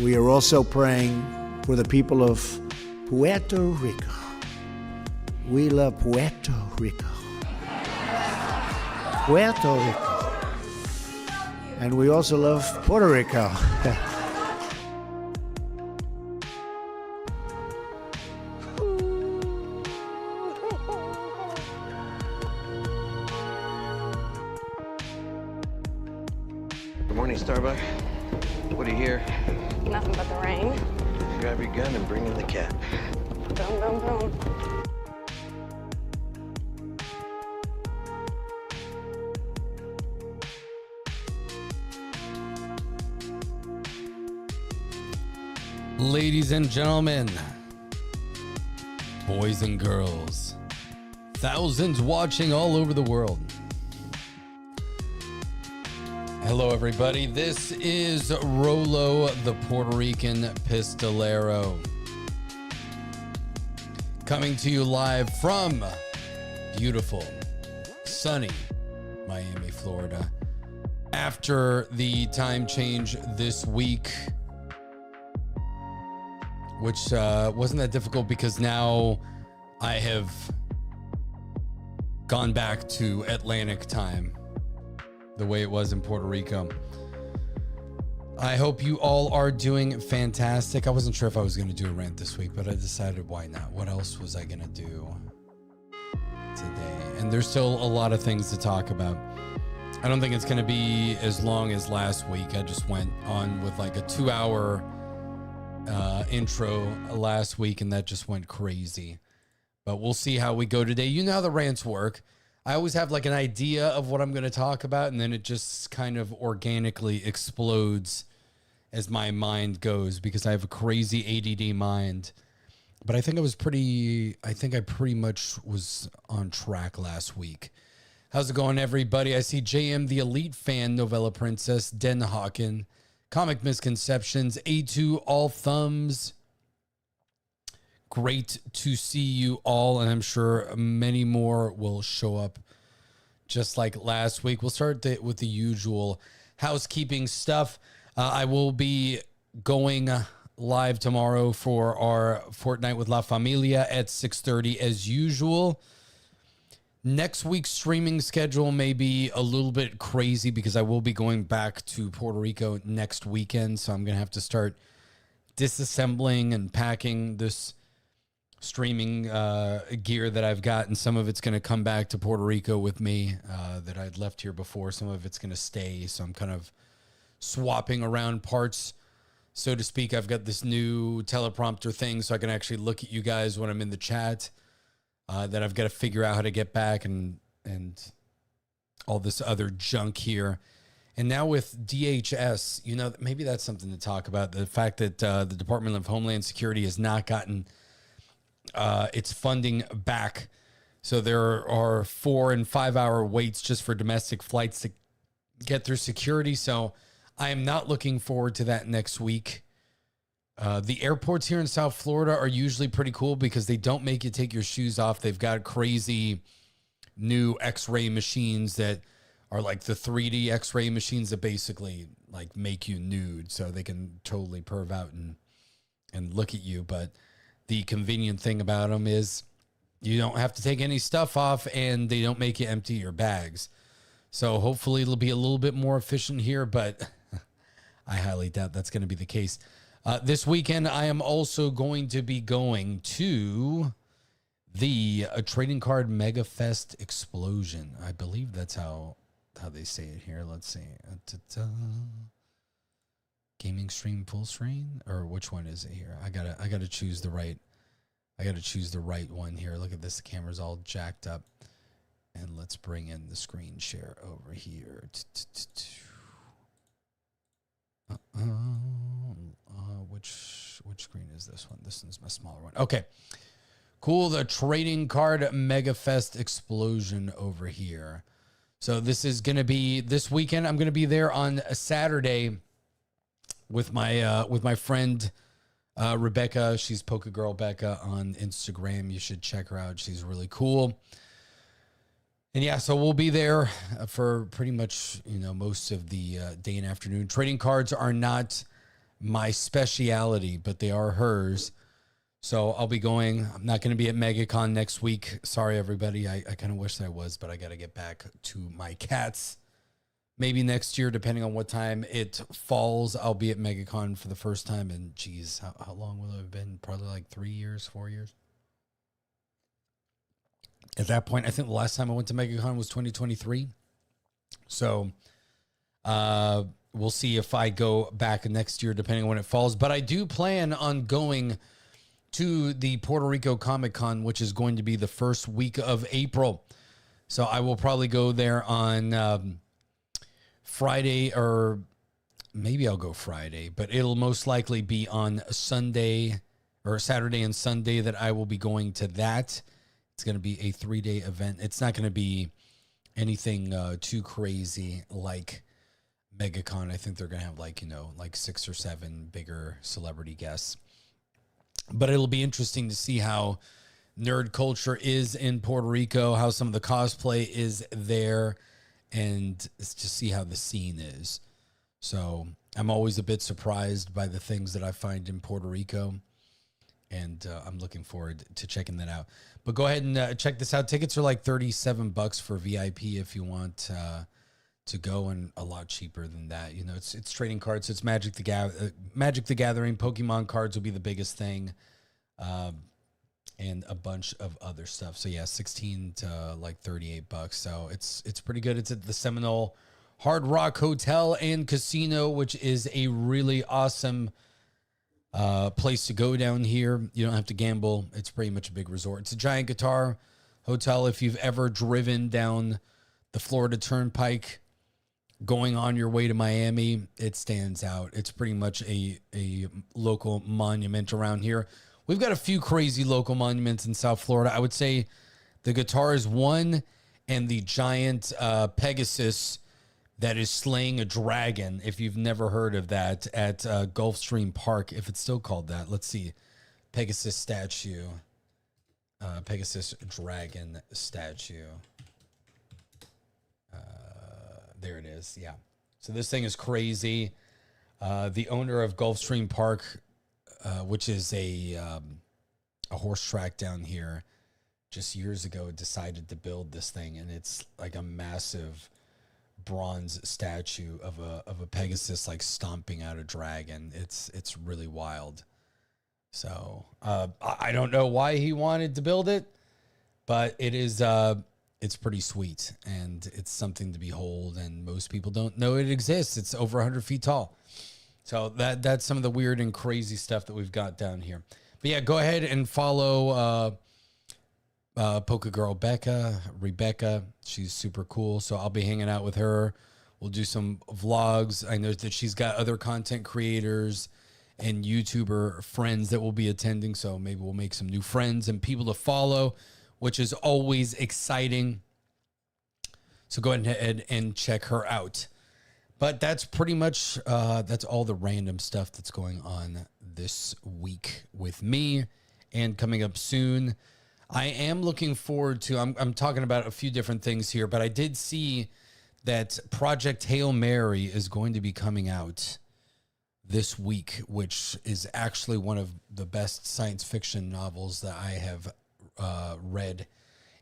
We are also praying for the people of Puerto Rico. We love Puerto Rico. Puerto Rico. And we also love Puerto Rico. Good morning, Starbuck. What do you hear? Nothing but the rain. Grab your gun and bring in the cat. Boom, boom, boom. Ladies and gentlemen, boys and girls, thousands watching all over the world. Hello, everybody. This is Rolo, the Puerto Rican pistolero, coming to you live from beautiful, sunny Miami, Florida. After the time change this week, which wasn't that difficult because now I have gone back to Atlantic time, the way it was in Puerto Rico. I hope you all are doing fantastic. I wasn't sure if I was going to do a rant this week, but I decided why not? What else was I going to do today? And there's still a lot of things to talk about. I don't think it's going to be as long as last week. I just went on with like a 2-hour intro last week, and that just went crazy. But we'll see how we go today. You know how the rants work. I always have like an idea of what I'm going to talk about, and then it just kind of organically explodes as my mind goes, because I have a crazy ADD mind. But I think I pretty much was on track last week. How's it going, everybody? I see JM the Elite Fan, Novella Princess, Den Hawken, Comic Misconceptions, A2, All Thumbs. Great to see you all, and I'm sure many more will show up just like last week. We'll start with the usual housekeeping stuff. I will be going live tomorrow for our Fortnite with La Familia at 6:30 as usual. Next week's streaming schedule may be a little bit crazy because I will be going back to Puerto Rico next weekend, so I'm going to have to start disassembling and packing this streaming gear that I've got, and some of it's going to come back to Puerto Rico with me that I'd left here before. Some of it's going to stay, so I'm kind of swapping around parts, so to speak. I've got this new teleprompter thing so I can actually look at you guys when I'm in the chat. That I've got to figure out how to get back, and all this other junk here. And now with DHS, you know, maybe that's something to talk about. The fact that the Department of Homeland Security has not gotten its funding back. So there are 4 and 5 hour waits just for domestic flights to get through security. So I am not looking forward to that next week. The airports here in South Florida are usually pretty cool because they don't make you take your shoes off. They've got crazy new X-ray machines that are like the 3D X-ray machines that basically like make you nude, so they can totally perv out and look at you. But the convenient thing about them is you don't have to take any stuff off, and they don't make you empty your bags. So hopefully it'll be a little bit more efficient here, but I highly doubt that's going to be the case. This weekend, I am also going to be going to the Trading Card Mega Fest Explosion. I believe that's how they say it here. Let's see. Gaming stream full screen, or which one is it here? I gotta choose the right. I gotta choose the right one here. Look at this. The camera's all jacked up, and let's bring in the screen share over here. Which screen is this one? This one's my smaller one. Okay, cool. The Trading Card Mega Fest Explosion over here. So this is gonna be this weekend. I'm gonna be there on a Saturday with my friend Rebecca. She's Poke Girl Becca on Instagram. You should check her out. She's really cool. And yeah, so we'll be there for pretty much, most of the day and afternoon. Trading cards are not my speciality, but they are hers. So I'll be going. I'm not going to be at MegaCon next week. Sorry, everybody. I kind of wish that I was, but I got to get back to my cats. Maybe next year, depending on what time it falls, I'll be at MegaCon for the first time. And geez, how long will it have been? Probably like 3 years, 4 years. At that point, I think the last time I went to MegaCon was 2023. So we'll see if I go back next year, depending on when it falls. But I do plan on going to the Puerto Rico Comic Con, which is going to be the first week of April. So I will probably go there on Friday, or maybe I'll go Friday, but it'll most likely be on Sunday or Saturday and Sunday that I will be going to that. It's going to be a 3-day event. It's not going to be anything too crazy like MegaCon. I think they're going to have like 6 or 7 bigger celebrity guests. But it'll be interesting to see how nerd culture is in Puerto Rico, how some of the cosplay is there, and to see how the scene is. So I'm always a bit surprised by the things that I find in Puerto Rico, and I'm looking forward to checking that out. But go ahead and check this out. Tickets are like $37 for VIP if you want to go, and a lot cheaper than that. You know, it's trading cards. So it's Magic the Gathering. Pokemon cards will be the biggest thing, and a bunch of other stuff. So yeah, $16 to like $38. So it's pretty good. It's at the Seminole Hard Rock Hotel and Casino, which is a really awesome place to go down here. You don't have to gamble. It's pretty much a big resort. It's a giant guitar hotel. If you've ever driven down the Florida Turnpike going on your way to Miami, it stands out. It's pretty much a local monument around here. We've got a few crazy local monuments in South Florida. I would say the guitar is one, and the giant Pegasus that is slaying a dragon, if you've never heard of that, at Gulfstream Park, if it's still called that. Let's see. Pegasus statue. Pegasus dragon statue. There it is. Yeah. So this thing is crazy. The owner of Gulfstream Park, which is a horse track down here, just years ago decided to build this thing, and it's like a massive bronze statue of a Pegasus like stomping out a dragon. It's really wild. So I don't know why he wanted to build it, but it is it's pretty sweet, and it's something to behold, and most people don't know it exists. It's over 100 feet tall. So that's some of the weird and crazy stuff that we've got down here. But yeah, go ahead and follow Polka Girl Rebecca. She's super cool. So I'll be hanging out with her. We'll do some vlogs. I know that she's got other content creators and YouTuber friends that will be attending. So maybe we'll make some new friends and people to follow, which is always exciting. So go ahead and check her out. But that's pretty much, that's all the random stuff that's going on this week with me. And coming up soon, I am looking forward to, I'm talking about a few different things here, but I did see that Project Hail Mary is going to be coming out this week, which is actually one of the best science fiction novels that I have read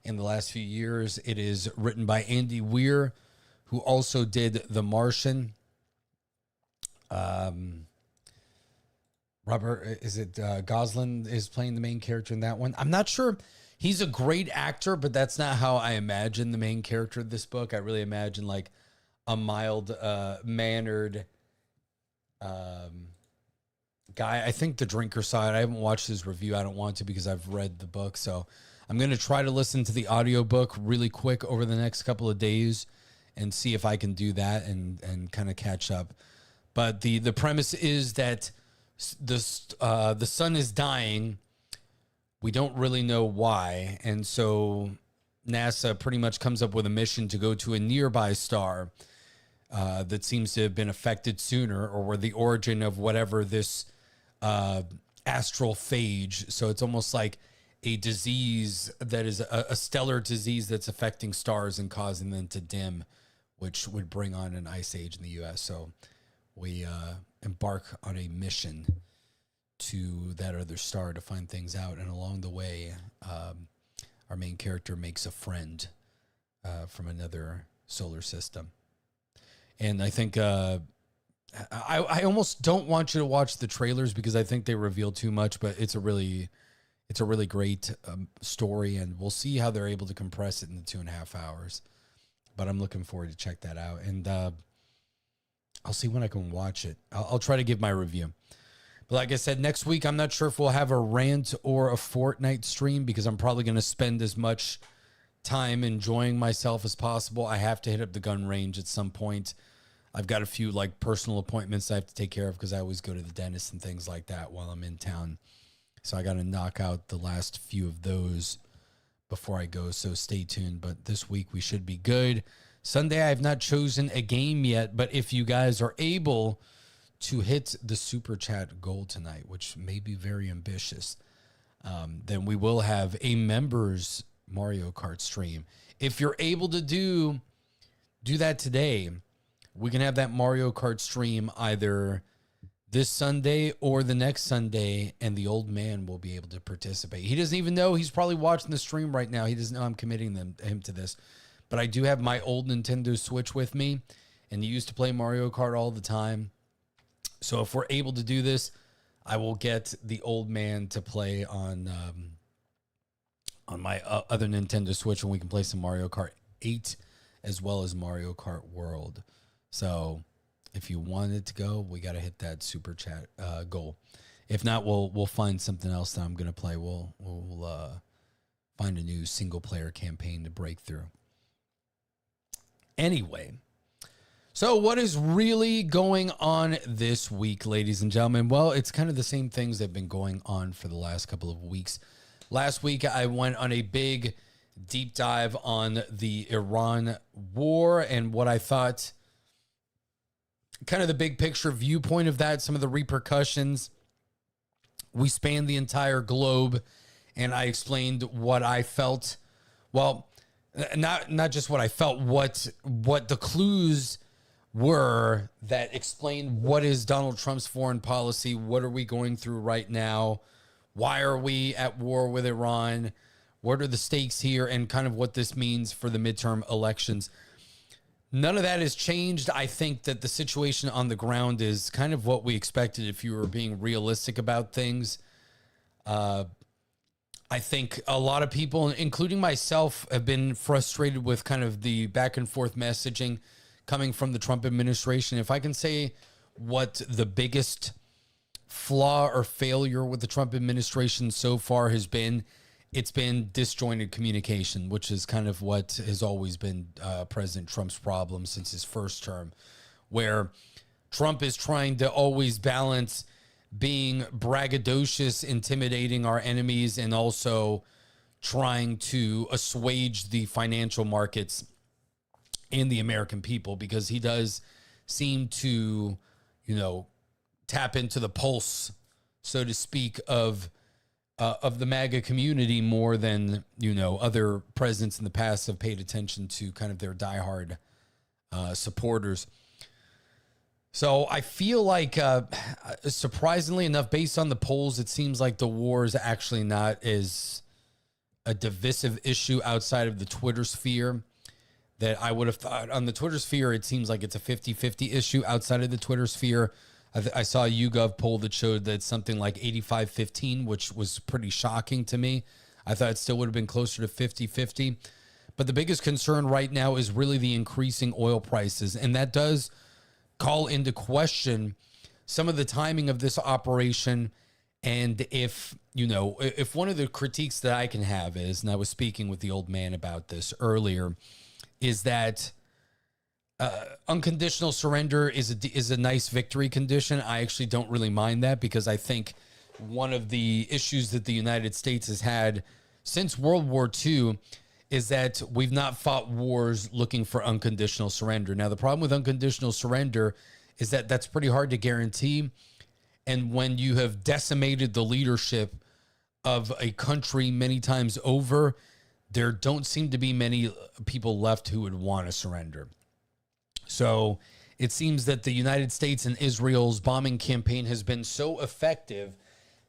in the last few years. It is written by Andy Weir, who also did The Martian. Robert, is it Gosling is playing the main character in that one? I'm not sure. He's a great actor, but that's not how I imagine the main character of this book. I really imagine like a mild mannered guy. I think The Drinker saw it. I haven't watched his review. I don't want to because I've read the book. So I'm going to try to listen to the audiobook really quick over the next couple of days and see if I can do that and kind of catch up. But the premise is that the sun is dying. We don't really know why. And so NASA pretty much comes up with a mission to go to a nearby star that seems to have been affected sooner, or were the origin of whatever this astral phage. So it's almost like a disease that is a stellar disease that's affecting stars and causing them to dim, which would bring on an ice age in the U.S. So we embark on a mission to that other star to find things out. And along the way, our main character makes a friend from another solar system. And I think I almost don't want you to watch the trailers because I think they reveal too much, but it's a really great story, and we'll see how they're able to compress it in the 2.5 hours. But I'm looking forward to check that out, and I'll see when I can watch it. I'll try to give my review. But like I said, next week, I'm not sure if we'll have a rant or a Fortnite stream because I'm probably going to spend as much time enjoying myself as possible. I have to hit up the gun range at some point. I've got a few like personal appointments I have to take care of because I always go to the dentist and things like that while I'm in town. So I got to knock out the last few of those before I go. So stay tuned. But this week we should be good. Sunday, I have not chosen a game yet, but if you guys are able to hit the super chat goal tonight, which may be very ambitious, then we will have a members Mario Kart stream. If you're able to do that today, we can have that Mario Kart stream either this Sunday or the next Sunday, and the old man will be able to participate. He doesn't even know. He's probably watching the stream right now. He doesn't know I'm committing him to this. But I do have my old Nintendo Switch with me, and he used to play Mario Kart all the time. So if we're able to do this, I will get the old man to play on my other Nintendo Switch, and we can play some Mario Kart 8 as well as Mario Kart World. So if you wanted to go, we got to hit that super chat goal. If not, we'll find something else that I'm going to play. We'll find a new single player campaign to break through. Anyway, so what is really going on this week, ladies and gentlemen? Well, it's kind of the same things that have been going on for the last couple of weeks. Last week, I went on a big deep dive on the Iran war and what I thought, kind of the big picture viewpoint of that, some of the repercussions. We spanned the entire globe, and I explained what I felt. Well, not just what I felt, what the clues were that explain what is Donald Trump's foreign policy, what are we going through right now, why are we at war with Iran, what are the stakes here, and kind of what this means for the midterm elections. None of that has changed. I think that the situation on the ground is kind of what we expected if you were being realistic about things. I think a lot of people, including myself, have been frustrated with kind of the back and forth messaging coming from the Trump administration. If I can say what the biggest flaw or failure with the Trump administration so far has been, it's been disjointed communication, which is kind of what has always been President Trump's problem since his first term, where Trump is trying to always balance being braggadocious, intimidating our enemies, and also trying to assuage the financial markets and the American people, because he does seem to, tap into the pulse, so to speak, of the MAGA community more than, other presidents in the past have paid attention to kind of their diehard supporters. So I feel like, surprisingly enough, based on the polls, it seems like the war is actually not as a divisive issue outside of the Twitter sphere that I would have thought. On the Twitter sphere, it seems like it's a 50-50 issue. Outside of the Twitter sphere, I saw a YouGov poll that showed that something like 85-15, which was pretty shocking to me. I thought it still would have been closer to 50-50. But the biggest concern right now is really the increasing oil prices, and that does call into question some of the timing of this operation. And if one of the critiques that I can have is, and I was speaking with the old man about this earlier, is that unconditional surrender is a nice victory condition. I actually don't really mind that, because I think one of the issues that the United States has had since World War II is that we've not fought wars looking for unconditional surrender. Now, the problem with unconditional surrender is that that's pretty hard to guarantee. And when you have decimated the leadership of a country many times over, there don't seem to be many people left who would want to surrender. So it seems that the United States and Israel's bombing campaign has been so effective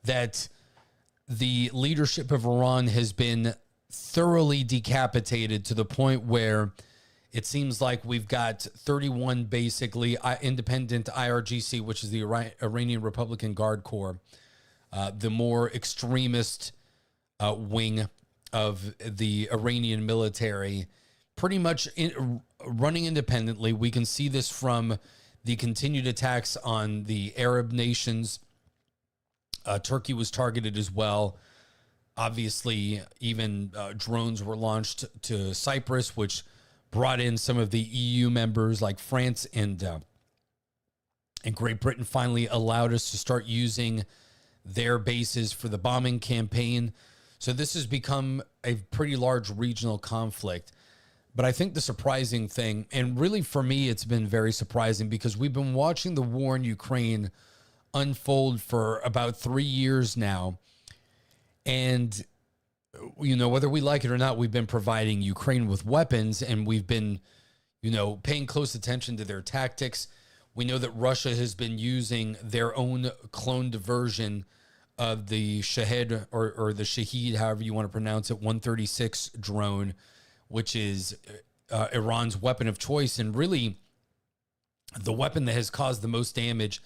that the leadership of Iran has been thoroughly decapitated to the point where it seems like we've got 31 basically independent IRGC, which is the Iranian Republican Guard Corps, the more extremist wing of the Iranian military, pretty much running independently. We can see this from the continued attacks on the Arab nations. Turkey was targeted as well. Obviously, even drones were launched to Cyprus, which brought in some of the EU members like France and Great Britain. Finally allowed us to start using their bases for the bombing campaign. So this has become a pretty large regional conflict. But I think the surprising thing, and really for me, it's been very surprising because we've been watching the war in Ukraine unfold for about 3 years now. And, you know, whether we like it or not, we've been providing Ukraine with weapons, and we've been, you know, paying close attention to their tactics. We know that Russia has been using their own cloned version of the Shahed or the Shahed, however you want to pronounce it, 136 drone, which is Iran's weapon of choice, and really the weapon that has caused the most damage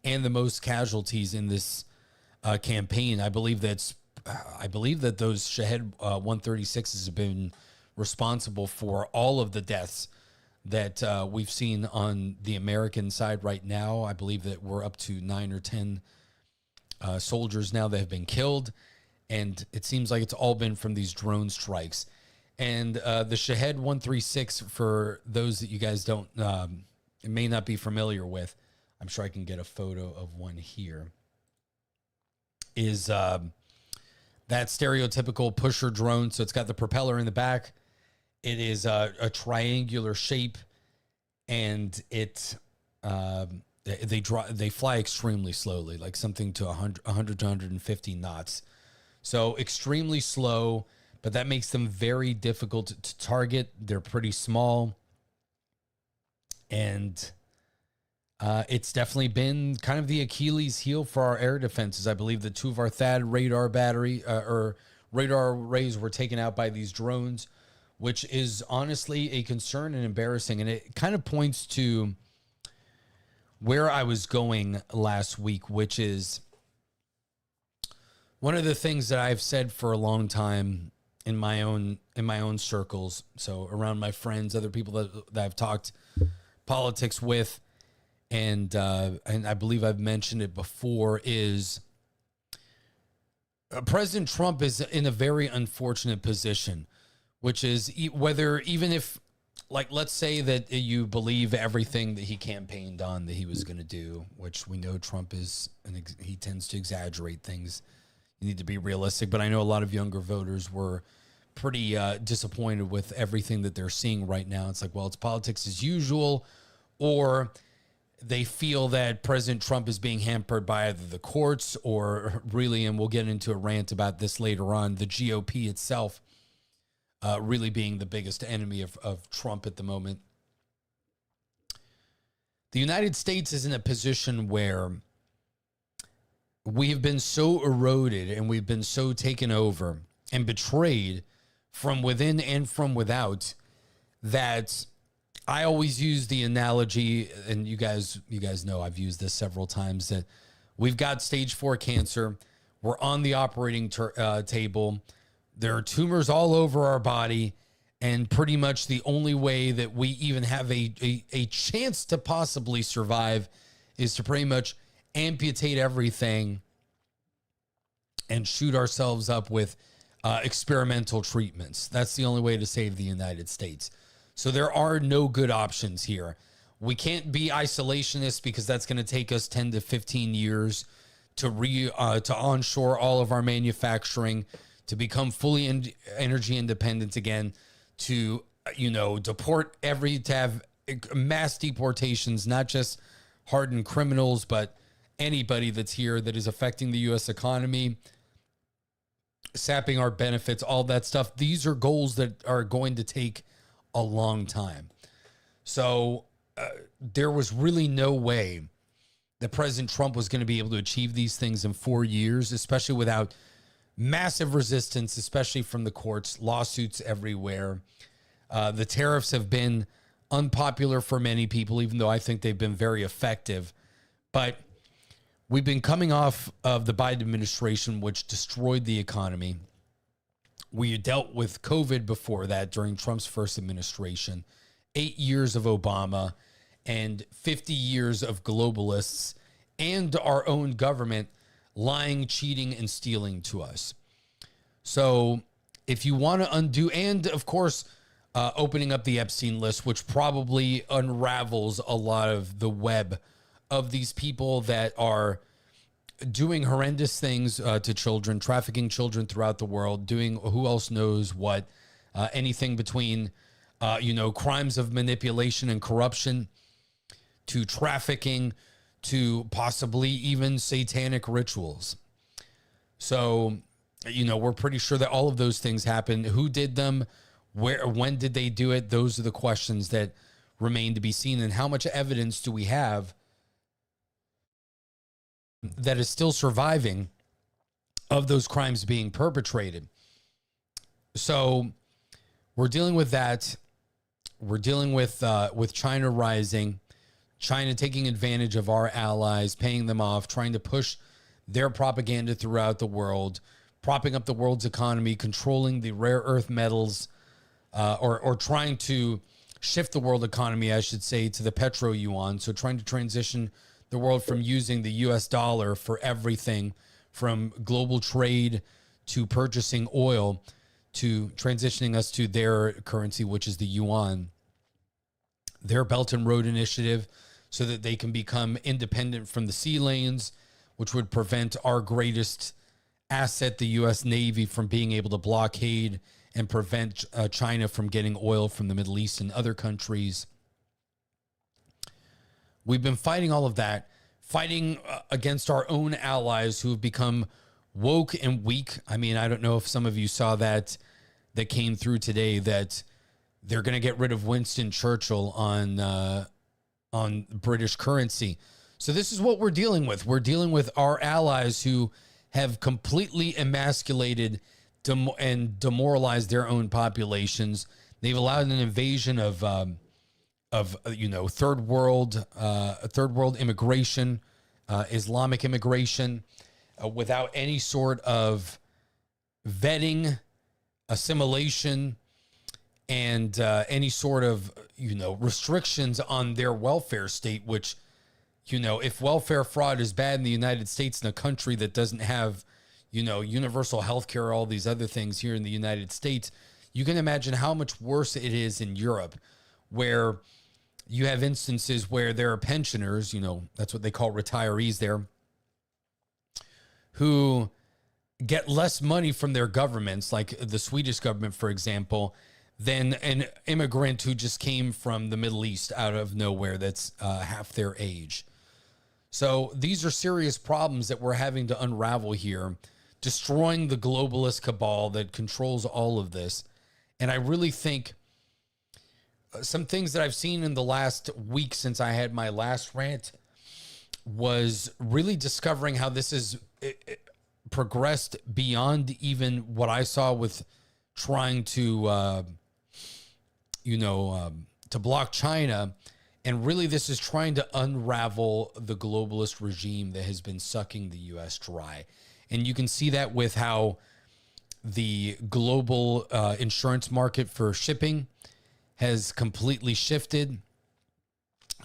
and the most casualties in this campaign. I believe that those Shahed 136s have been responsible for all of the deaths that we've seen on the American side right now. I believe that we're up to 9 or 10 soldiers now that have been killed, and it seems like it's all been from these drone strikes. And the Shahed 136, for those that you guys don't may not be familiar with, I'm sure I can get a photo of one here, is that stereotypical pusher drone. So it's got the propeller in the back. It is a triangular shape, and they fly extremely slowly, like something to 100 to 150 knots. So extremely slow, but that makes them very difficult to target. They're pretty small, and it's definitely been kind of the Achilles heel for our air defenses. I believe that 2 of our THAAD radar arrays were taken out by these drones, which is honestly a concern and embarrassing. And it kind of points to where I was going last week, which is one of the things that I've said for a long time in my own circles. So around my friends, other people that I've talked politics with, and I believe I've mentioned it before, is President Trump is in a very unfortunate position, which is whether, even if, like, let's say that you believe everything that he campaigned on that he was going to do, which we know Trump is, and he tends to exaggerate things. You need to be realistic, but I know a lot of younger voters were pretty disappointed with everything that they're seeing right now. It's like, well, it's politics as usual, or they feel that President Trump is being hampered by either the courts or really, and we'll get into a rant about this later on, the GOP itself really being the biggest enemy of Trump at the moment. The United States is in a position where we have been so eroded and we've been so taken over and betrayed from within and from without that I always use the analogy, and you guys know I've used this several times, that we've got stage 4 cancer. We're on the operating table. There are tumors all over our body, and pretty much the only way that we even have a chance to possibly survive is to pretty much amputate everything and shoot ourselves up with experimental treatments. That's the only way to save the United States. So there are no good options here. We can't be isolationists because that's going to take us 10 to 15 years to onshore all of our manufacturing, to become fully energy independent again, to, to have mass deportations, not just hardened criminals, but anybody that's here that is affecting the U.S. economy, sapping our benefits, all that stuff. These are goals that are going to take a long time. So there was really no way that President Trump was going to be able to achieve these things in 4 years, especially without massive resistance, especially from the courts, lawsuits everywhere. The tariffs have been unpopular for many people, even though I think they've been very effective. But we've been coming off of the Biden administration, which destroyed the economy. We dealt with COVID before that during Trump's first administration, 8 years of Obama, and 50 years of globalists and our own government lying, cheating, and stealing to us. So if you want to undo, and of course, opening up the Epstein list, which probably unravels a lot of the web of these people that are doing horrendous things to children, trafficking children throughout the world, doing who else knows what, anything between, crimes of manipulation and corruption to trafficking to possibly even satanic rituals. So, we're pretty sure that all of those things happened. Who did them? When did they do it? Those are the questions that remain to be seen. And how much evidence do we have that is still surviving of those crimes being perpetrated? So we're dealing with that. We're dealing with China rising, China taking advantage of our allies, paying them off, trying to push their propaganda throughout the world, propping up the world's economy, controlling the rare earth metals, or trying to shift the world economy, I should say, to the petro yuan. So trying to transition the world from using the US dollar for everything, from global trade to purchasing oil, to transitioning us to their currency, which is the yuan. Their Belt and Road Initiative, so that they can become independent from the sea lanes, which would prevent our greatest asset, the U.S. Navy, from being able to blockade and prevent China from getting oil from the Middle East and other countries. We've been fighting all of that, fighting against our own allies who have become woke and weak. I mean, I don't know if some of you saw that came through today, that they're going to get rid of Winston Churchill on British currency. So this is what we're dealing with. We're dealing with our allies who have completely emasculated and demoralized their own populations. They've allowed an invasion of third world immigration, Islamic immigration, without any sort of vetting, assimilation, and any sort of restrictions on their welfare state. Which, if welfare fraud is bad in the United States, in a country that doesn't have universal health care, all these other things here in the United States, you can imagine how much worse it is in Europe, where you have instances where there are pensioners, that's what they call retirees there, who get less money from their governments, like the Swedish government, for example, than an immigrant who just came from the Middle East out of nowhere that's half their age. So these are serious problems that we're having to unravel here, destroying the globalist cabal that controls all of this. And I really think some things that I've seen in the last week since I had my last rant was really discovering how this has progressed beyond even what I saw with trying to, to block China. And really, this is trying to unravel the globalist regime that has been sucking the U.S. dry. And you can see that with how the global insurance market for shipping has completely shifted.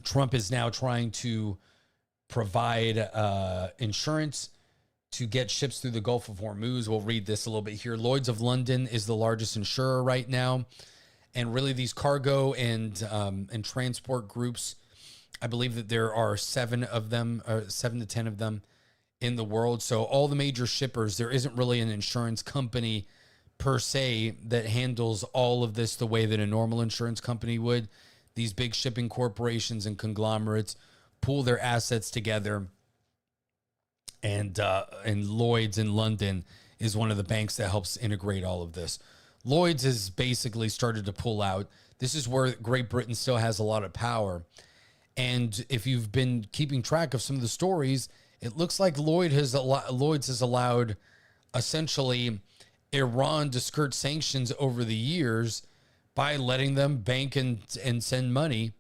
Trump is now trying to provide insurance to get ships through the Gulf of Hormuz. We'll read this a little bit here. Lloyd's of London is the largest insurer right now. And really, these cargo and transport groups, I believe that there are 7 of them, or 7 to 10 of them in the world. So all the major shippers, there isn't really an insurance company per se that handles all of this the way that a normal insurance company would. These big shipping corporations and conglomerates pool their assets together. And Lloyd's in London is one of the banks that helps integrate all of this. Lloyd's has basically started to pull out. This is where Great Britain still has a lot of power. And if you've been keeping track of some of the stories, it looks like Lloyd's has allowed essentially Iran to skirt sanctions over the years by letting them bank and send money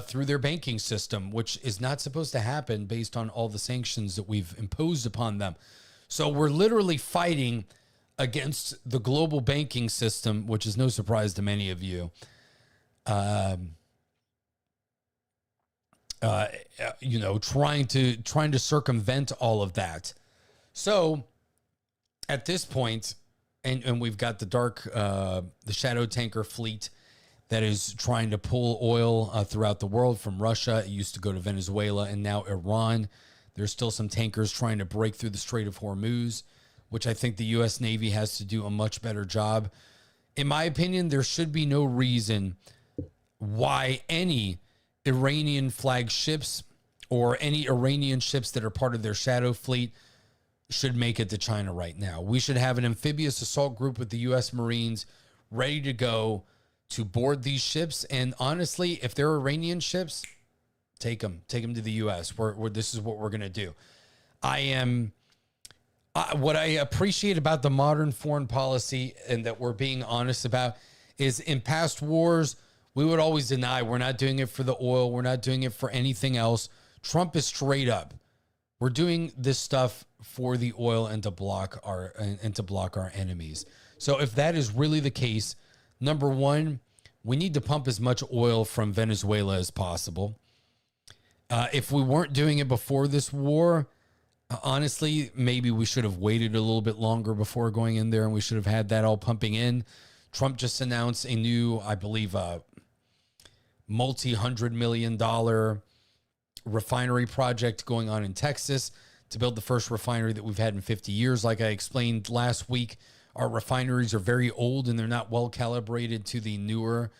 through their banking system, which is not supposed to happen based on all the sanctions that we've imposed upon them. So we're literally fighting against the global banking system, which is no surprise to many of you. Trying to circumvent all of that. So at this point, and we've got the shadow tanker fleet that is trying to pull oil throughout the world from Russia. It used to go to Venezuela and now Iran. There's still some tankers trying to break through the Strait of Hormuz, which I think the U.S. Navy has to do a much better job. In my opinion, there should be no reason why any Iranian flag ships or any Iranian ships that are part of their shadow fleet should make it to China right now. We should have an amphibious assault group with the U.S. Marines ready to go to board these ships. And honestly, if they're Iranian ships, take them to the U.S. This is what we're going to do. What I appreciate about the modern foreign policy and that we're being honest about is in past wars, we would always deny we're not doing it for the oil. We're not doing it for anything else. Trump is straight up. We're doing this stuff for the oil and to block our enemies. So if that is really the case, number one, we need to pump as much oil from Venezuela as possible. If we weren't doing it before this war, honestly, maybe we should have waited a little bit longer before going in there and we should have had that all pumping in. Trump just announced a new, I believe, multi-$100 million refinery project going on in Texas to build the first refinery that we've had in 50 years. Like I explained last week, our refineries are very old and they're not well calibrated to the newer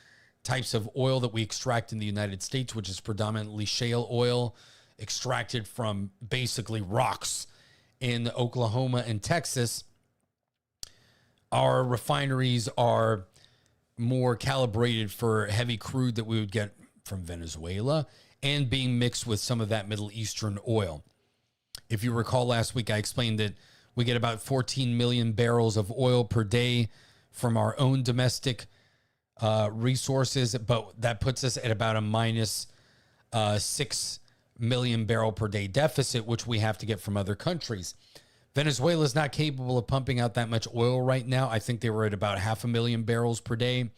types of oil that we extract in the United States, which is predominantly shale oil extracted from basically rocks in Oklahoma and Texas. Our refineries are more calibrated for heavy crude that we would get from Venezuela and being mixed with some of that Middle Eastern oil. If you recall last week, I explained that we get about 14 million barrels of oil per day from our own domestic resources, but that puts us at about a minus 6 million barrel per day deficit, which we have to get from other countries. Venezuela is not capable of pumping out that much oil right now. I think they were at about 500,000 barrels per day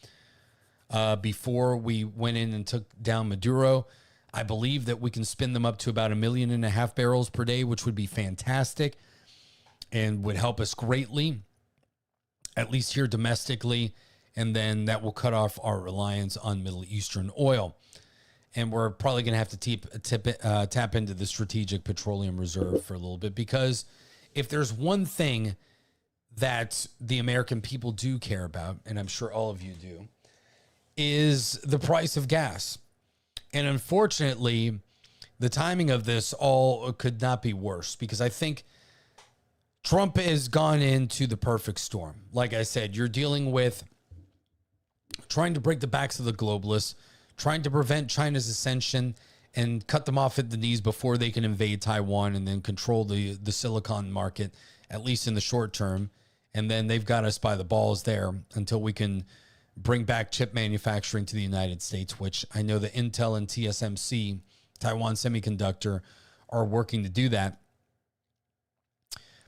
before we went in and took down Maduro. I believe that we can spin them up to about 1.5 million barrels per day, which would be fantastic and would help us greatly, at least here domestically. And then that will cut off our reliance on Middle Eastern oil. And we're probably going to have to tap into the Strategic Petroleum Reserve for a little bit, because if there's one thing that the American people do care about, and I'm sure all of you do, is the price of gas. And unfortunately, the timing of this all could not be worse, because I think Trump has gone into the perfect storm. Like I said, you're dealing with trying to break the backs of the globalists, trying to prevent China's ascension and cut them off at the knees before they can invade Taiwan and then control the silicon market, at least in the short term. And then they've got us by the balls there until we can bring back chip manufacturing to the United States, which I know that Intel and TSMC, Taiwan Semiconductor, are working to do that.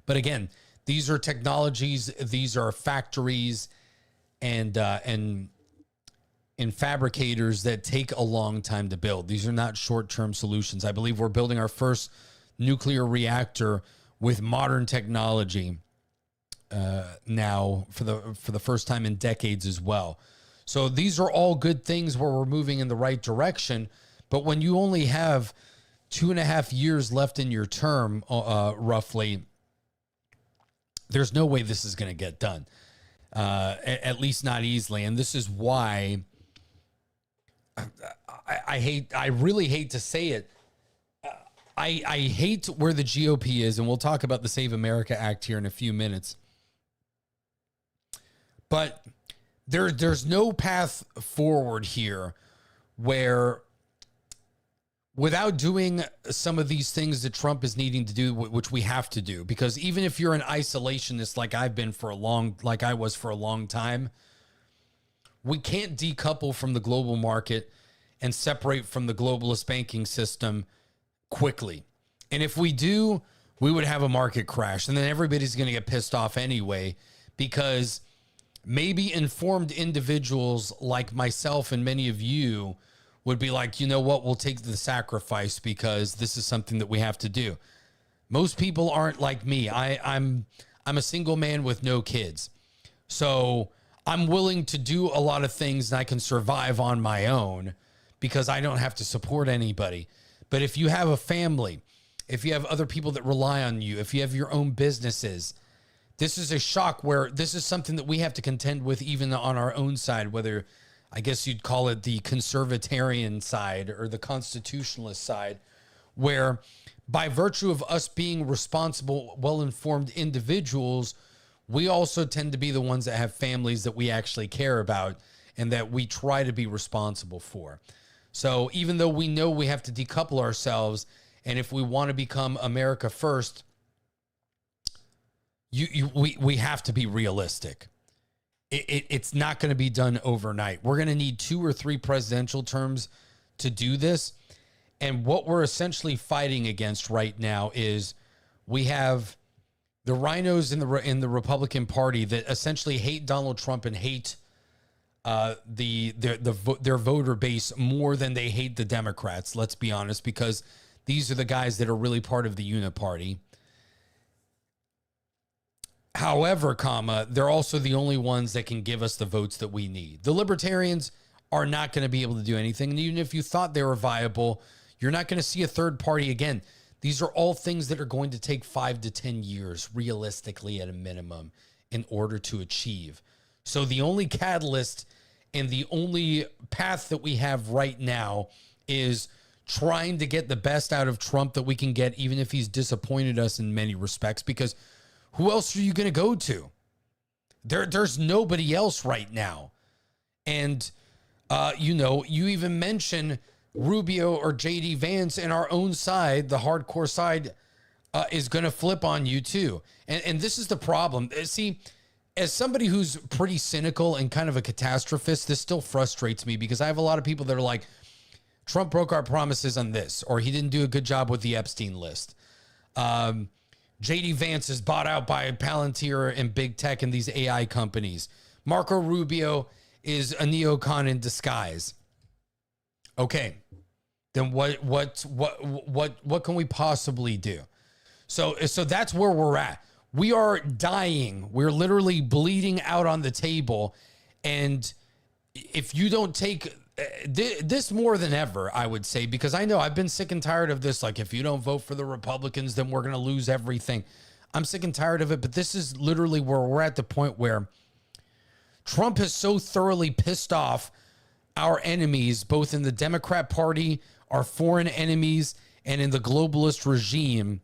But again, these are technologies, these are factories and fabricators that take a long time to build. These are not short-term solutions. I believe we're building our first nuclear reactor with modern technology now for the first time in decades as well. So these are all good things where we're moving in the right direction. But when you only have 2.5 years left in your term, roughly, there's no way this is going to get done, at least not easily. And this is why I really hate to say it. I hate where the GOP is, and we'll talk about the Save America Act here in a few minutes. But there's no path forward here where without doing some of these things that Trump is needing to do, which we have to do, because even if you're an isolationist like I was for a long time, we can't decouple from the global market and separate from the globalist banking system quickly. And if we do, we would have a market crash, and then everybody's going to get pissed off anyway, because maybe informed individuals like myself and many of you would be like, you know what, we'll take the sacrifice because this is something that we have to do. Most people aren't like me. I'm a single man with no kids. So I'm willing to do a lot of things and I can survive on my own because I don't have to support anybody. But if you have a family, if you have other people that rely on you, if you have your own businesses, this is a shock where this is something that we have to contend with even on our own side, whether I guess you'd call it the conservatarian side or the constitutionalist side, where by virtue of us being responsible, well-informed individuals, we also tend to be the ones that have families that we actually care about and that we try to be responsible for. So even though we know we have to decouple ourselves, and if we want to become America first, we have to be realistic. It's not going to be done overnight. We're going to need 2 or 3 presidential terms to do this. And what we're essentially fighting against right now is we have the rhinos in the Republican Party that essentially hate Donald Trump and hate their voter base more than they hate the Democrats. Let's be honest, because these are the guys that are really part of the Uniparty. However, they're also the only ones that can give us the votes that we need. The libertarians are not going to be able to do anything. And even if you thought they were viable, you're not going to see a third party again. These are all things that are going to take 5 to 10 years, realistically at a minimum, in order to achieve. So the only catalyst and the only path that we have right now is trying to get the best out of Trump that we can get, even if he's disappointed us in many respects, because who else are you going to go to? There's nobody else right now. And, you even mention Rubio or JD Vance, and our own side, the hardcore side, is going to flip on you too. And this is the problem. See, as somebody who's pretty cynical and kind of a catastrophist, this still frustrates me because I have a lot of people that are like, Trump broke our promises on this, or he didn't do a good job with the Epstein list. JD Vance is bought out by Palantir and big tech and these AI companies. Marco Rubio is a neocon in disguise. Okay, then what can we possibly do? So that's where we're at. We are dying. We're literally bleeding out on the table. And if you don't take this more than ever, I would say, because I know I've been sick and tired of this. Like, if you don't vote for the Republicans, then we're going to lose everything. I'm sick and tired of it. But this is literally where we're at the point where Trump has so thoroughly pissed off our enemies, both in the Democrat Party, our foreign enemies, and in the globalist regime,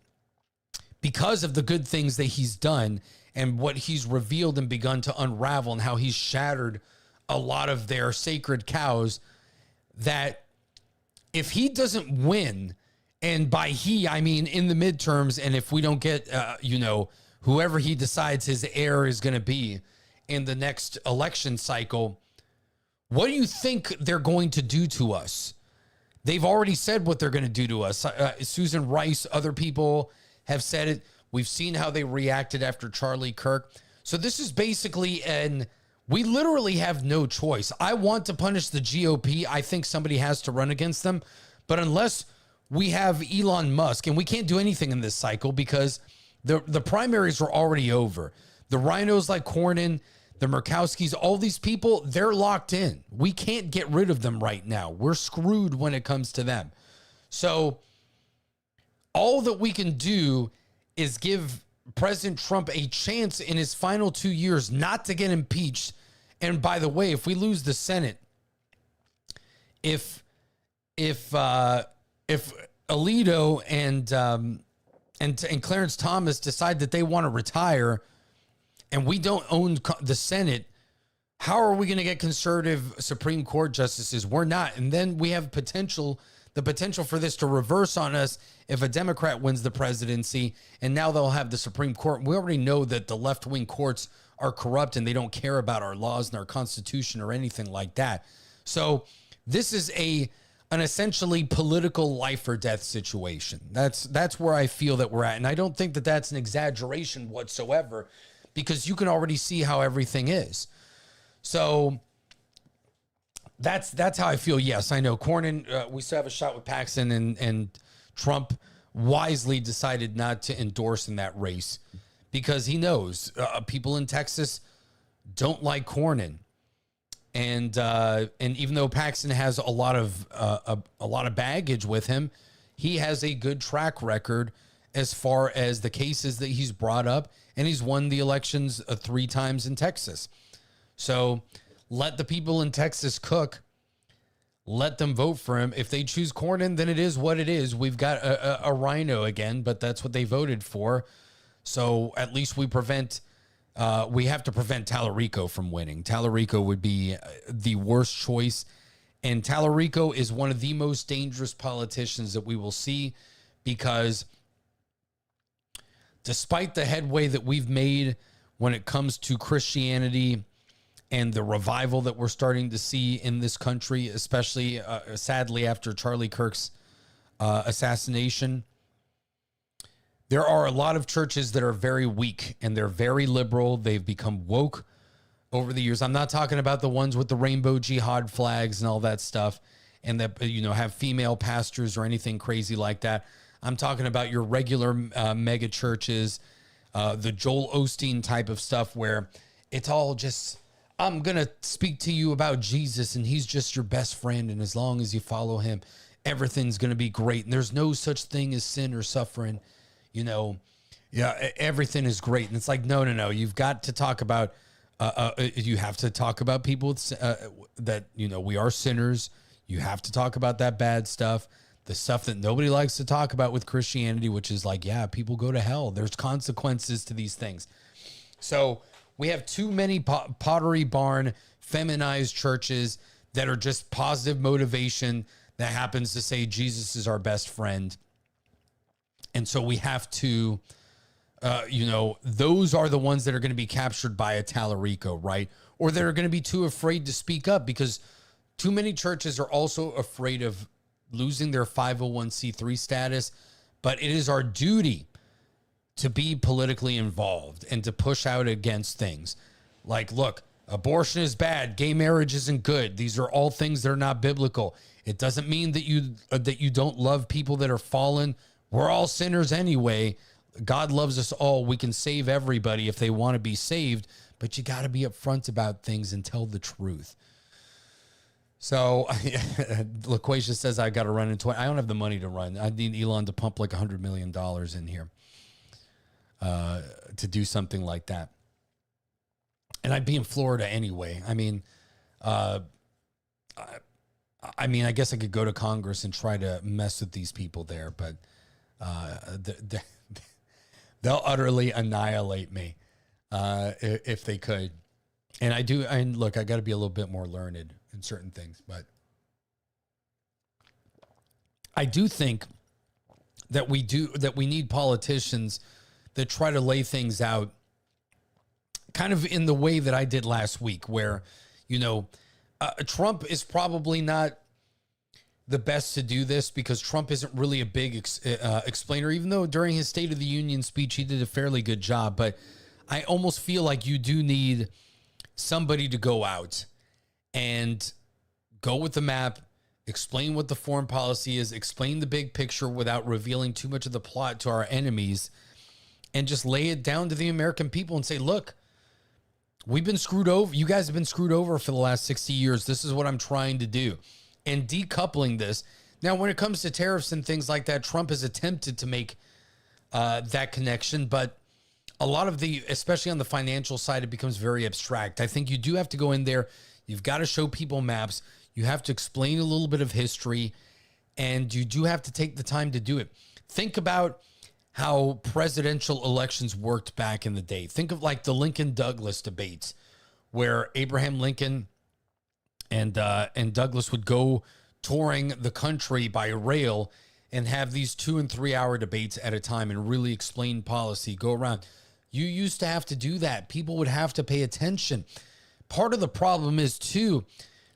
because of the good things that he's done and what he's revealed and begun to unravel, and how he's shattered a lot of their sacred cows, that if he doesn't win, and by he, I mean in the midterms, and if we don't get, whoever he decides his heir is going to be in the next election cycle, what do you think they're going to do to us? They've already said what they're going to do to us. Susan Rice, other people have said it. We've seen how they reacted after Charlie Kirk. So this is basically we literally have no choice. I want to punish the GOP. I think somebody has to run against them. But unless we have Elon Musk, and we can't do anything in this cycle because the primaries are already over. The rhinos like Cornyn, the Murkowskis, all these people, they're locked in. We can't get rid of them right now. We're screwed when it comes to them. So all that we can do is give President Trump a chance in his final 2 years not to get impeached. And by the way, if we lose the Senate, if Alito and Clarence Thomas decide that they want to retire, and we don't own the Senate, how are we going to get conservative Supreme Court justices? We're not. And then we have potential the potential for this to reverse on us if a Democrat wins the presidency, and now they'll have the Supreme Court. We already know that the left-wing courts are corrupt and they don't care about our laws and our Constitution or anything like that. So this is an essentially political life or death situation. That's where I feel that we're at. And I don't think that that's an exaggeration whatsoever, because you can already see how everything is. So that's how I feel. Yes, I know Cornyn, we still have a shot with Paxton, and Trump wisely decided not to endorse in that race because he knows people in Texas don't like Cornyn. And even though Paxton has a lot of baggage with him, he has a good track record as far as the cases that he's brought up, and he's won the elections 3 times in Texas. So let the people in Texas cook. Let them vote for him. If they choose Cornyn, then it is what it is. We've got a rhino again, but that's what they voted for. So at least we have to prevent Tallarico from winning. Tallarico would be the worst choice. And Tallarico is one of the most dangerous politicians that we will see, because despite the headway that we've made when it comes to Christianity and the revival that we're starting to see in this country, especially sadly after Charlie Kirk's assassination, there are a lot of churches that are very weak and they're very liberal. They've become woke over the years. I'm not talking about the ones with the rainbow jihad flags and all that stuff, and that, have female pastors or anything crazy like that. I'm talking about your regular mega churches, the Joel Osteen type of stuff, where it's all just, I'm going to speak to you about Jesus and he's just your best friend. And as long as you follow him, everything's going to be great. And there's no such thing as sin or suffering. Everything is great. And it's like, no. You've got to talk about, you have to talk about people with, that, we are sinners. You have to talk about that bad stuff, the stuff that nobody likes to talk about with Christianity, which is like, yeah, people go to hell. There's consequences to these things. So we have too many Pottery Barn feminized churches that are just positive motivation that happens to say Jesus is our best friend. And so we have to, those are the ones that are going to be captured by a Tallarico, right? Or that are going to be too afraid to speak up, because too many churches are also afraid of losing their 501c3 status. But it is our duty to be politically involved and to push out against things like, look, abortion is bad. Gay marriage isn't good. These are all things that are not biblical. It doesn't mean that you don't love people that are fallen. We're all sinners anyway. God loves us all. We can save everybody if they want to be saved, but you got to be upfront about things and tell the truth. So LaQuasia says I got to run in 20. I don't have the money to run. I need Elon to pump like $100 million in here to do something like that. And I'd be in Florida anyway. I guess I could go to Congress and try to mess with these people there, but they'll utterly annihilate me if they could. And look, I got to be a little bit more learned in certain things, but I do think that we need politicians that try to lay things out kind of in the way that I did last week, where, Trump is probably not the best to do this, because Trump isn't really a big explainer, even though during his State of the Union speech, he did a fairly good job. But I almost feel like you do need somebody to go out and go with the map, explain what the foreign policy is, explain the big picture without revealing too much of the plot to our enemies, and just lay it down to the American people and say, look, we've been screwed over. You guys have been screwed over for the last 60 years. This is what I'm trying to do. And decoupling this. Now, when it comes to tariffs and things like that, Trump has attempted to make that connection, but a lot of especially on the financial side, it becomes very abstract. I think you do have to go in there. You've got to show people maps. You have to explain a little bit of history, and you do have to take the time to do it. Think about how presidential elections worked back in the day. Think of like the Lincoln-Douglas debates, where Abraham Lincoln and Douglas would go touring the country by rail and have these 2 and 3 hour debates at a time and really explain policy, go around. You used to have to do that. People would have to pay attention. Part of the problem is too,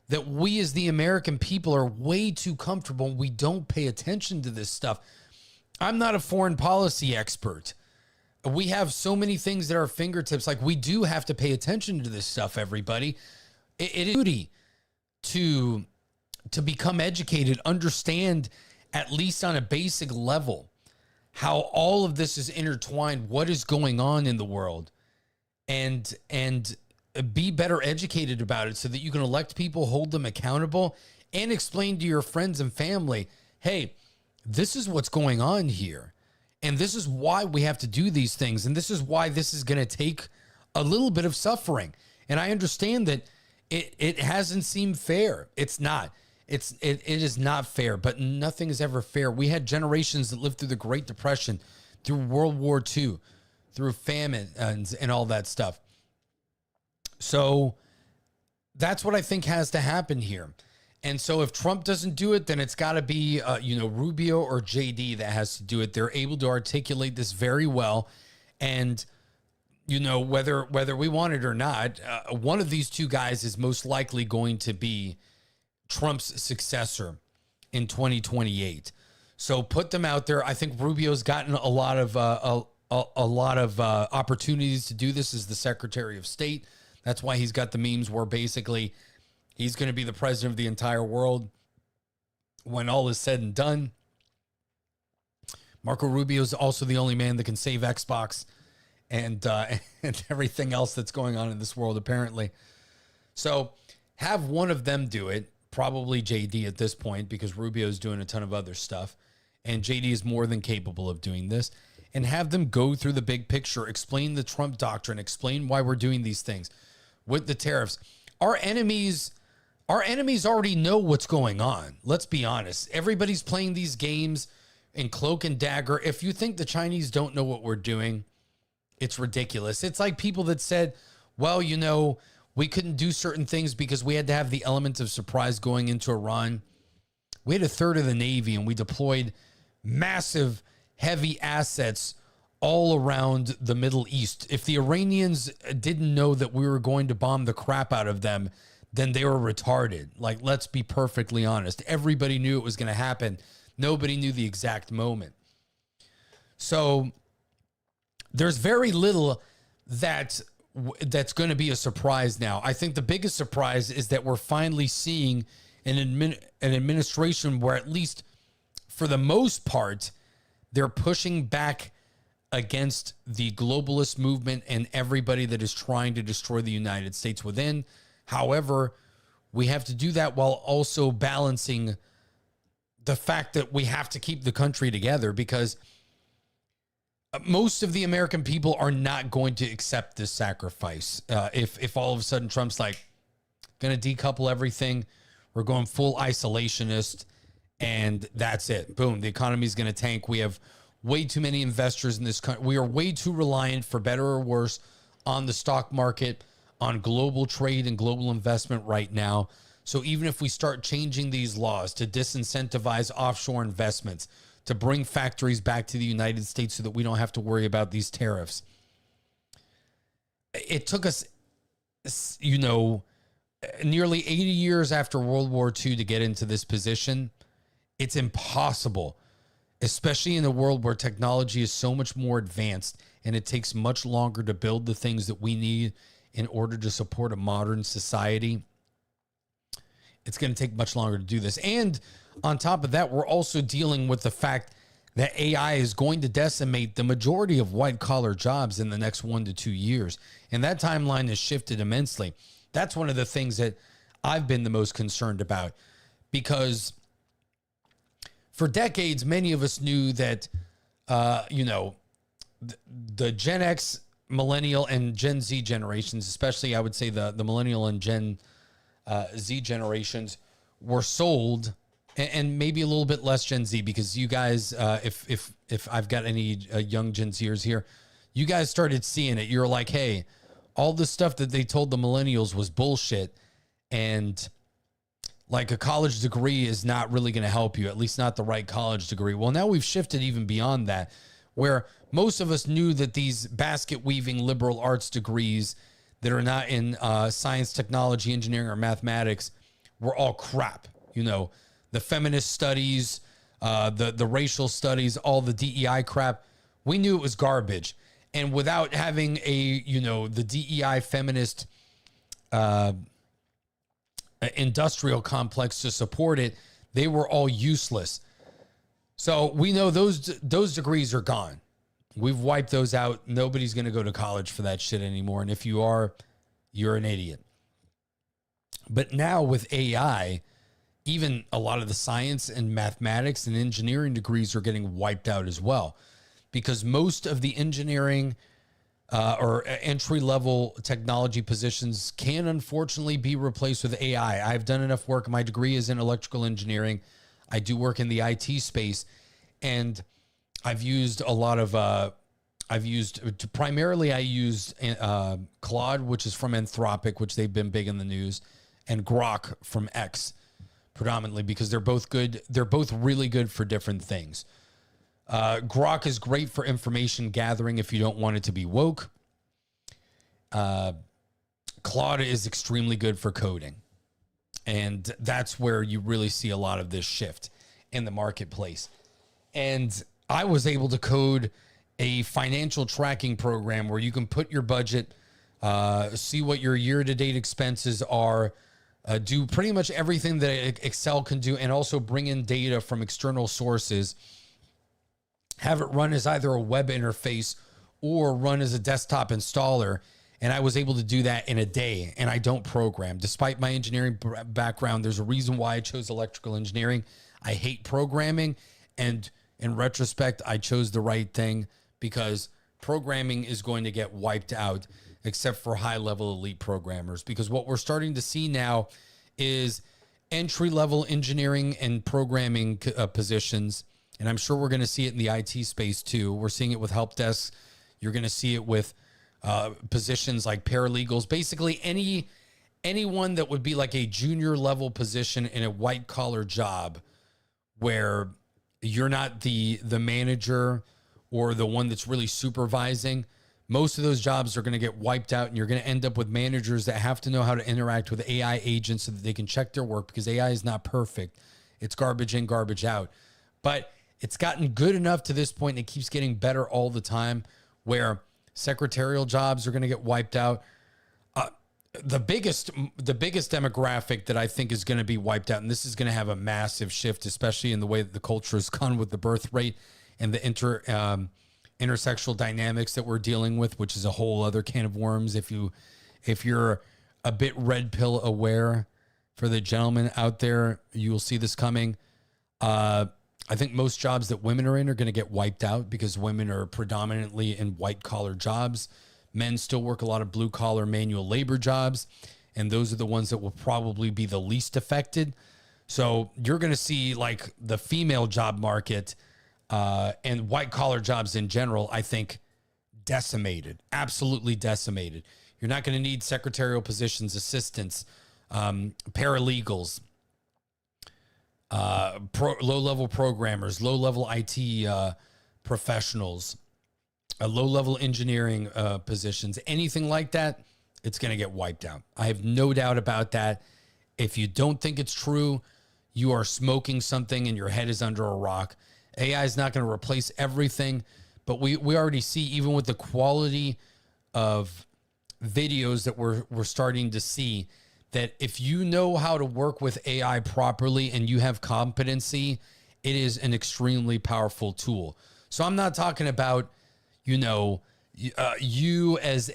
that we as the American people are way too comfortable. We don't pay attention to this stuff. I'm not a foreign policy expert. We have so many things at our fingertips. Like, we do have to pay attention to this stuff, everybody. It is duty to become educated, understand at least on a basic level how all of this is intertwined, what is going on in the world, and be better educated about it so that you can elect people, hold them accountable, and explain to your friends and family, hey, this is what's going on here. And this is why we have to do these things. And this is why this is going to take a little bit of suffering. And I understand that it hasn't seemed fair. It's not. It is not fair, but nothing is ever fair. We had generations that lived through the Great Depression, through World War II, through famine and all that stuff. So that's what I think has to happen here. And so if Trump doesn't do it, then it's got to be, Rubio or JD that has to do it. They're able to articulate this very well. And, whether we want it or not, one of these two guys is most likely going to be Trump's successor in 2028. So put them out there. I think Rubio's gotten a lot of opportunities to do this as the Secretary of State. That's why he's got the memes where basically he's going to be the president of the entire world when all is said and done. Marco Rubio is also the only man that can save Xbox and everything else that's going on in this world, apparently. So have one of them do it, probably JD at this point, because Rubio is doing a ton of other stuff, and JD is more than capable of doing this, and have them go through the big picture, explain the Trump doctrine, explain why we're doing these things with the tariffs. Our enemies already know what's going on. Let's be honest. Everybody's playing these games in cloak and dagger. If you think the Chinese don't know what we're doing, it's ridiculous. It's like people that said, well, we couldn't do certain things because we had to have the element of surprise going into Iran. We had a third of the Navy, and we deployed massive, heavy assets all around the Middle East. If the Iranians didn't know that we were going to bomb the crap out of them, then they were retarded. Like, let's be perfectly honest. Everybody knew it was going to happen. Nobody knew the exact moment. So there's very little that's going to be a surprise now. I think the biggest surprise is that we're finally seeing an administration where, at least for the most part, they're pushing back against the globalist movement and everybody that is trying to destroy the United States within. However, we have to do that while also balancing the fact that we have to keep the country together, because most of the American people are not going to accept this sacrifice. If all of a sudden Trump's like, going to decouple everything, we're going full isolationist, and that's it. Boom, the economy is going to tank. We have way too many investors in this country. We are way too reliant, for better or worse, on the stock market, on global trade and global investment right now. So even if we start changing these laws to disincentivize offshore investments, to bring factories back to the United States so that we don't have to worry about these tariffs, it took us, nearly 80 years after World War II to get into this position. It's impossible, especially in a world where technology is so much more advanced and it takes much longer to build the things that we need in order to support a modern society. It's going to take much longer to do this. And on top of that, we're also dealing with the fact that AI is going to decimate the majority of white-collar jobs in the next 1 to 2 years. And that timeline has shifted immensely. That's one of the things that I've been the most concerned about, because for decades, many of us knew that, the Gen X, Millennial, and Gen Z generations, especially I would say the Millennial and Gen Z generations, were sold, and maybe a little bit less Gen Z, because you guys, if I've got any young Gen Zers here, you guys started seeing it. You're like, hey, all the stuff that they told the millennials was bullshit, and like a college degree is not really going to help you, at least not the right college degree. Well, now we've shifted even beyond that, where most of us knew that these basket weaving liberal arts degrees that are not in science, technology, engineering, or mathematics were all crap. You know, the feminist studies, the racial studies, all the DEI crap. We knew it was garbage. And without having the DEI feminist industrial complex to support it, they were all useless. So we know those degrees are gone. We've wiped those out. Nobody's going to go to college for that shit anymore. And if you are, you're an idiot. But now with AI, even a lot of the science and mathematics and engineering degrees are getting wiped out as well, because most of the engineering or entry-level technology positions can unfortunately be replaced with AI. I've done enough work. My degree is in electrical engineering. I do work in the IT space, and I've used a lot of, I used Claude, which is from Anthropic, which they've been big in the news, and Grok from X predominantly, because they're both good. They're both really good for different things. Grok is great for information gathering if you don't want it to be woke. Claude is extremely good for coding. And that's where you really see a lot of this shift in the marketplace. And I was able to code a financial tracking program where you can put your budget, see what your year-to-date expenses are, do pretty much everything that Excel can do, and also bring in data from external sources, have it run as either a web interface or run as a desktop installer. And I was able to do that in a day, and I don't program. Despite my engineering background, there's a reason why I chose electrical engineering. I hate programming, and in retrospect, I chose the right thing, because programming is going to get wiped out except for high-level elite programmers. Because what we're starting to see now is entry-level engineering and programming positions, and I'm sure we're going to see it in the IT space too. We're seeing it with help desks. You're going to see it with positions like paralegals. Basically, anyone that would be like a junior level position in a white collar job where you're not the manager or the one that's really supervising. Most of those jobs are going to get wiped out, and you're going to end up with managers that have to know how to interact with AI agents so that they can check their work, because AI is not perfect. It's garbage in, garbage out. But it's gotten good enough to this point, and it keeps getting better all the time, where secretarial jobs are going to get wiped out. The biggest demographic that I think is going to be wiped out, and this is going to have a massive shift, especially in the way that the culture has gone with the birth rate and the intersexual dynamics that we're dealing with, which is a whole other can of worms. If you're a bit red pill aware, for the gentlemen out there, you will see this coming. I think most jobs that women are in are going to get wiped out, because women are predominantly in white collar jobs. Men still work a lot of blue collar manual labor jobs, and those are the ones that will probably be the least affected. So you're going to see like the female job market and white collar jobs in general, I think, decimated, absolutely decimated. You're not going to need secretarial positions, assistants, paralegals, low-level programmers, low-level IT professionals, low-level engineering positions, anything like that, it's going to get wiped out. I have no doubt about that. If you don't think it's true, you are smoking something and your head is under a rock. AI is not going to replace everything, but we already see, even with the quality of videos that we're starting to see, that if you know how to work with AI properly and you have competency, it is an extremely powerful tool. So I'm not talking about, you as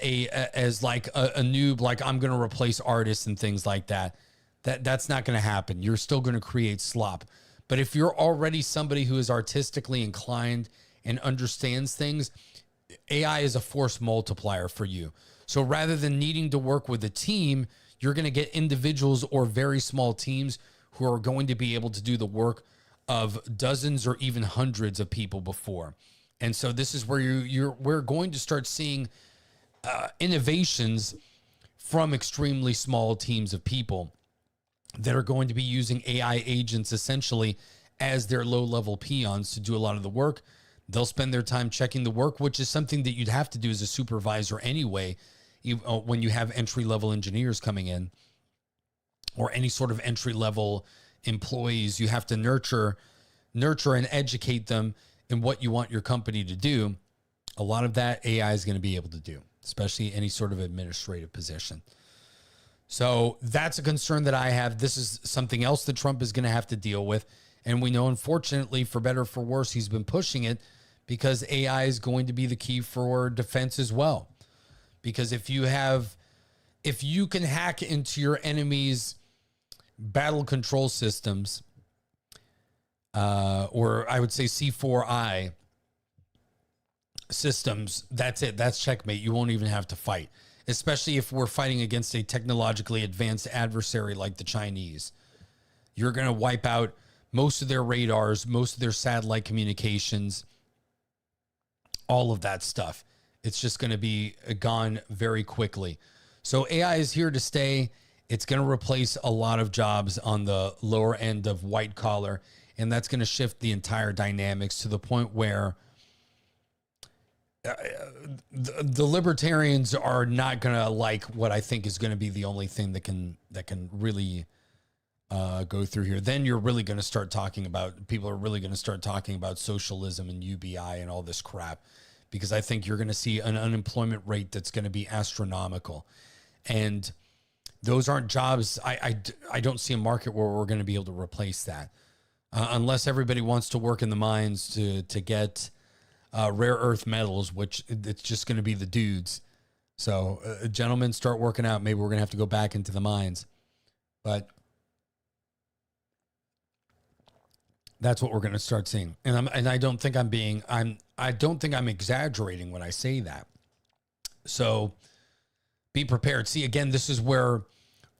like a noob, like I'm going to replace artists and things like that. That's not going to happen. You're still going to create slop. But if you're already somebody who is artistically inclined and understands things, AI is a force multiplier for you. So rather than needing to work with a team, you're going to get individuals or very small teams who are going to be able to do the work of dozens or even hundreds of people before. And so this is where we're going to start seeing innovations from extremely small teams of people. that are going to be using AI agents essentially as their low-level peons to do a lot of the work. They'll spend their time checking the work, which is something that you'd have to do as a supervisor anyway, when you have entry-level engineers coming in or any sort of entry-level employees. You have to nurture and educate them in what you want your company to do. A lot of that AI is going to be able to do, especially any sort of administrative position. So that's a concern that I have. This is something else that Trump is going to have to deal with. And we know, unfortunately, for better or for worse, he's been pushing it because AI is going to be the key for defense as well. Because if you can hack into your enemy's battle control systems, or I would say C4I systems, that's it. That's checkmate. You won't even have to fight, especially if we're fighting against a technologically advanced adversary like the Chinese. You're going to wipe out most of their radars, most of their satellite communications, all of that stuff. It's just going to be gone very quickly. So AI is here to stay. It's going to replace a lot of jobs on the lower end of white collar, and that's going to shift the entire dynamics to the point where the libertarians are not going to like what I think is going to be the only thing that can really go through here. Then you're really going to start talking about, people are really going to start talking about socialism and UBI and all this crap, because I think you're going to see an unemployment rate that's going to be astronomical. And those aren't jobs. I don't see a market where we're going to be able to replace that unless everybody wants to work in the mines to get rare earth metals, which it's just going to be the dudes. So gentlemen, start working out. Maybe we're going to have to go back into the mines, but that's what we're going to start seeing. And I don't think I don't think I'm exaggerating when I say that. So be prepared. See, again, this is where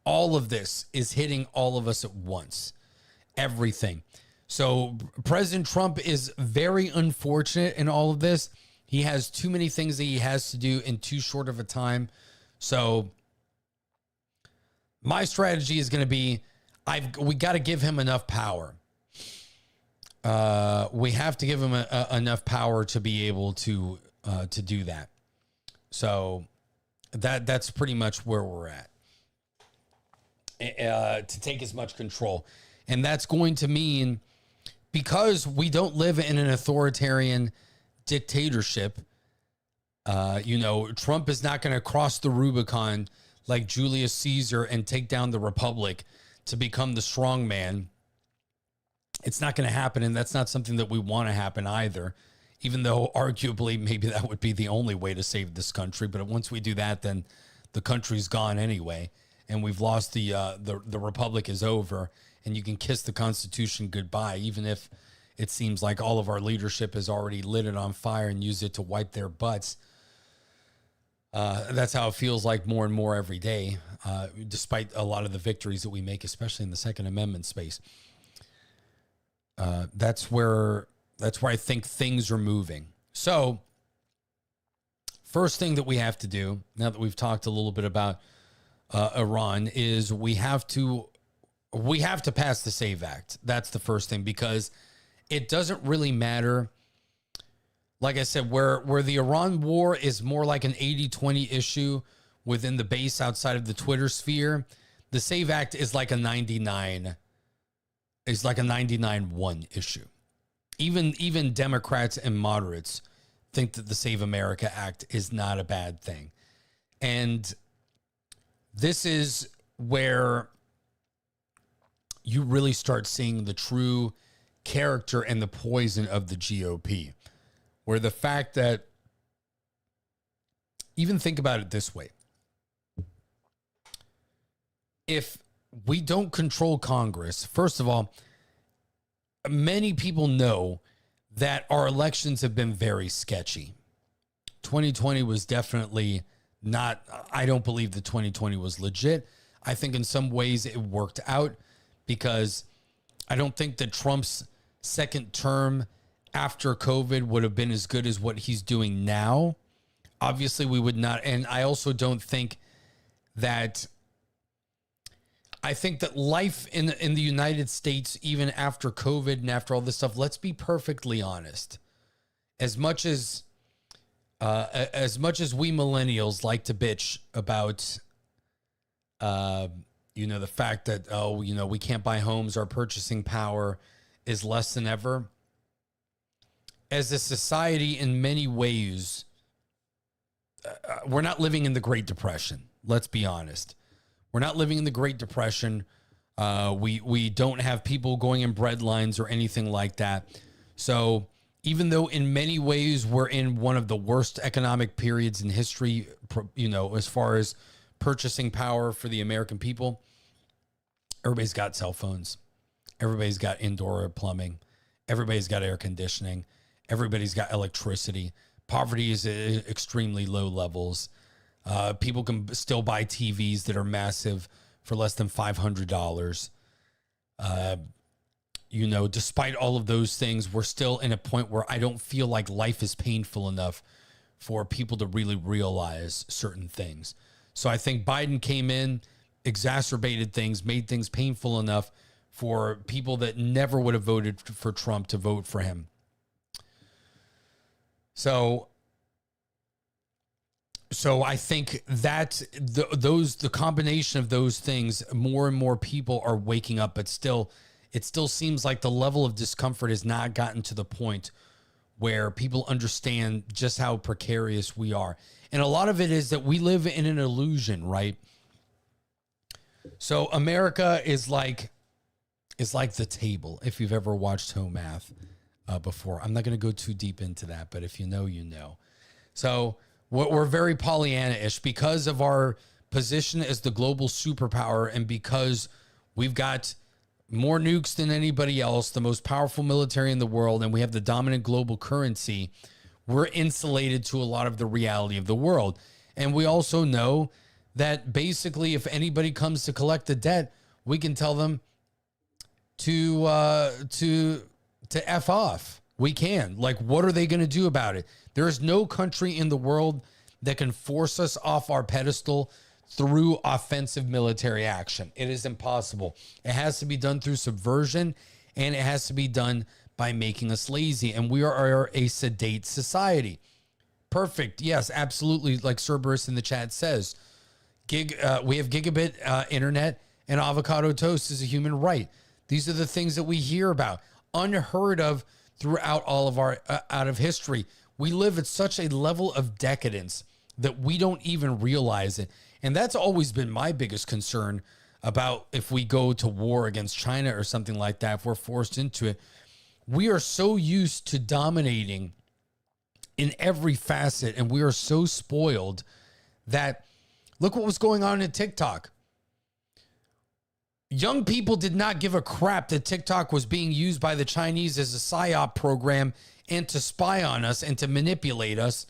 all of this is hitting all of us at once. Everything. So President Trump is very unfortunate in all of this. He has too many things that he has to do in too short of a time. So my strategy is going to be, we got to give him enough power. We have to give him enough power to be able to do that. So that's pretty much where we're at, to take as much control. And that's going to mean, because we don't live in an authoritarian dictatorship, Trump is not going to cross the Rubicon like Julius Caesar and take down the Republic to become the strong man. It's not going to happen, and that's not something that we want to happen either, even though arguably maybe that would be the only way to save this country. But once we do that, then the country's gone anyway, and we've lost the Republic is over, and you can kiss the Constitution goodbye, even if it seems like all of our leadership has already lit it on fire and used it to wipe their butts. That's how it feels like more and more every day, despite a lot of the victories that we make, especially in the Second Amendment space. That's where I think things are moving. So first thing that we have to do, now that we've talked a little bit about Iran, is we have to pass the SAVE Act. That's the first thing, because it doesn't really matter. Like I said, where the Iran war is more like an 80-20 issue within the base outside of the Twitter sphere, the SAVE Act is like a 99. It's like a 99-1 issue. Even Democrats and moderates think that the Save America Act is not a bad thing. And this is where you really start seeing the true character and the poison of the GOP, where the fact that, even think about it this way, if we don't control Congress, first of all, many people know that our elections have been very sketchy. 2020 was definitely not, I don't believe that 2020 was legit. I think in some ways it worked out, because I don't think that Trump's second term after COVID would have been as good as what he's doing now. Obviously, we would not. And I also don't think that, I think that life in the United States, even after COVID and after all this stuff, let's be perfectly honest. As much as we millennials like to bitch about, the fact that, we can't buy homes, our purchasing power is less than ever. As a society, in many ways, we're not living in the Great Depression. Let's be honest. We're not living in the Great Depression. We don't have people going in bread lines or anything like that. So even though in many ways we're in one of the worst economic periods in history, as far as purchasing power for the American people, everybody's got cell phones. Everybody's got indoor plumbing. Everybody's got air conditioning. Everybody's got electricity. Poverty is at extremely low levels. People can still buy TVs that are massive for less than $500. Despite all of those things, we're still in a point where I don't feel like life is painful enough for people to really realize certain things. So I think Biden came in, exacerbated things, made things painful enough for people that never would have voted for Trump to vote for him. So I think that the combination of those things, more and more people are waking up, but it still seems like the level of discomfort has not gotten to the point where people understand just how precarious we are. And a lot of it is that we live in an illusion, right? So America is like the table. If you've ever watched Home Math before, I'm not going to go too deep into that, but if you know, you know. So we're very Pollyanna-ish because of our position as the global superpower, and because we've got more nukes than anybody else, the most powerful military in the world, and we have the dominant global currency. We're insulated to a lot of the reality of the world. And we also know that basically if anybody comes to collect the debt, we can tell them to F off. We can. Like, what are they going to do about it? There is no country in the world that can force us off our pedestal through offensive military action. It is impossible. It has to be done through subversion, and it has to be done by making us lazy. And we are a sedate society. Perfect. Yes, absolutely. Like Cerberus in the chat says, we have gigabit internet, and avocado toast is a human right. These are the things that we hear about, unheard of throughout all of our out of history. We live at such a level of decadence that we don't even realize it. And that's always been my biggest concern about if we go to war against China or something like that, if we're forced into it. We are so used to dominating in every facet, and we are so spoiled that look what was going on in TikTok. Young people did not give a crap that TikTok was being used by the Chinese as a PSYOP program and to spy on us and to manipulate us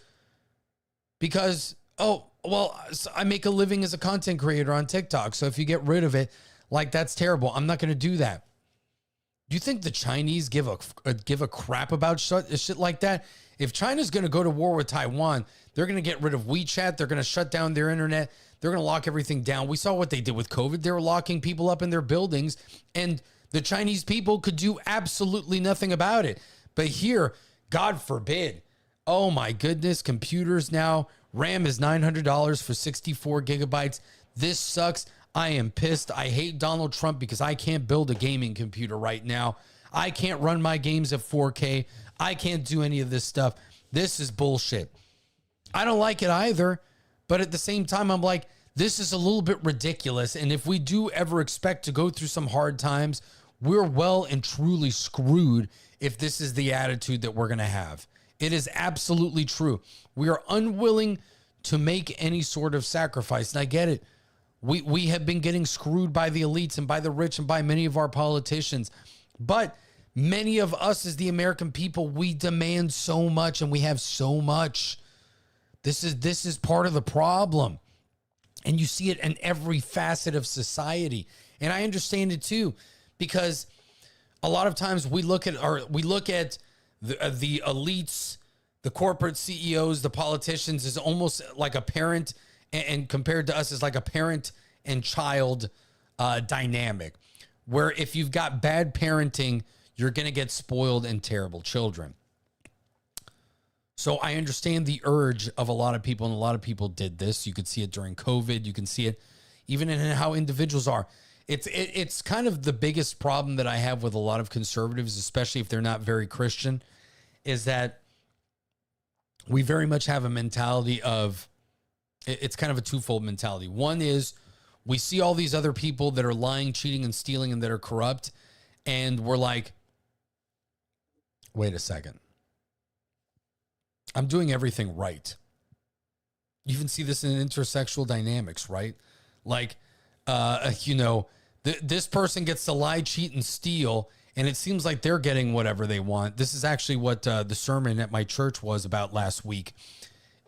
because, I make a living as a content creator on TikTok. So if you get rid of it, like, that's terrible. I'm not going to do that. Do you think the Chinese give a crap about shit like that? If China's going to go to war with Taiwan, they're going to get rid of WeChat. They're going to shut down their internet. They're going to lock everything down. We saw what they did with COVID. They were locking people up in their buildings, and the Chinese people could do absolutely nothing about it. But here, God forbid, oh my goodness, computers now, RAM is $900 for 64 gigabytes. This sucks. I am pissed. I hate Donald Trump because I can't build a gaming computer right now. I can't run my games at 4K. I can't do any of this stuff. This is bullshit. I don't like it either, but at the same time, I'm like, this is a little bit ridiculous. And if we do ever expect to go through some hard times, we're well and truly screwed if this is the attitude that we're going to have. It is absolutely true. We are unwilling to make any sort of sacrifice. And I get it. We have been getting screwed by the elites and by the rich and by many of our politicians. But many of us as the American people, we demand so much and we have so much. This is part of the problem. And you see it in every facet of society. And I understand it too, because a lot of times we look at the elites, the corporate CEOs, the politicians is almost like a parent, and compared to us is like a parent and child dynamic where if you've got bad parenting, you're going to get spoiled and terrible children. So I understand the urge of a lot of people, and a lot of people did this. You could see it during COVID. You can see it even in how individuals are. It's kind of the biggest problem that I have with a lot of conservatives, especially if they're not very Christian, is that we very much have a mentality of, it's kind of a twofold mentality. One is we see all these other people that are lying, cheating, and stealing and that are corrupt, and we're like, wait a second. I'm doing everything right. You even see this in intersexual dynamics, right? Like, this person gets to lie, cheat, and steal, and it seems like they're getting whatever they want. This is actually what the sermon at my church was about last week,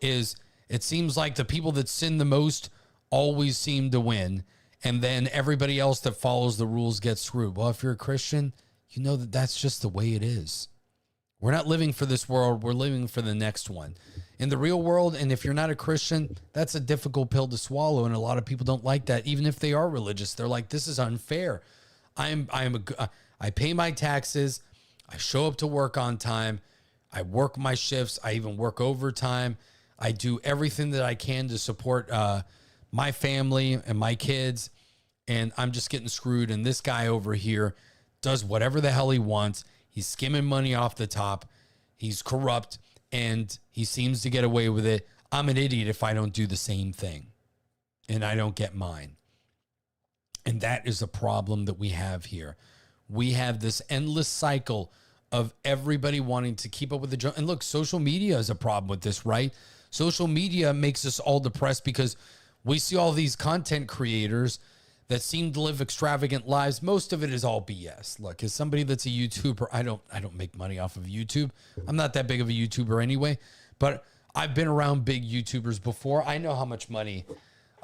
is it seems like the people that sin the most always seem to win, and then everybody else that follows the rules gets screwed. Well, if you're a Christian, you know that that's just the way it is. We're not living for this world. We're living for the next one. In the real world, and if you're not a Christian, that's a difficult pill to swallow, and a lot of people don't like that. Even if they are religious, they're like, this is unfair. I pay my taxes. I show up to work on time. I work my shifts. I even work overtime. I do everything that I can to support my family and my kids, and I'm just getting screwed. And this guy over here does whatever the hell he wants. He's skimming money off the top. He's corrupt, and he seems to get away with it. I'm an idiot if I don't do the same thing, and I don't get mine. And that is a problem that we have here. We have this endless cycle of everybody wanting to keep up with the joke. And look, social media is a problem with this, right? Social media makes us all depressed because we see all these content creators that seem to live extravagant lives. Most of it is all BS. Look, as somebody that's a YouTuber, I don't make money off of YouTube. I'm not that big of a YouTuber anyway, but I've been around big YouTubers before. I know how much money,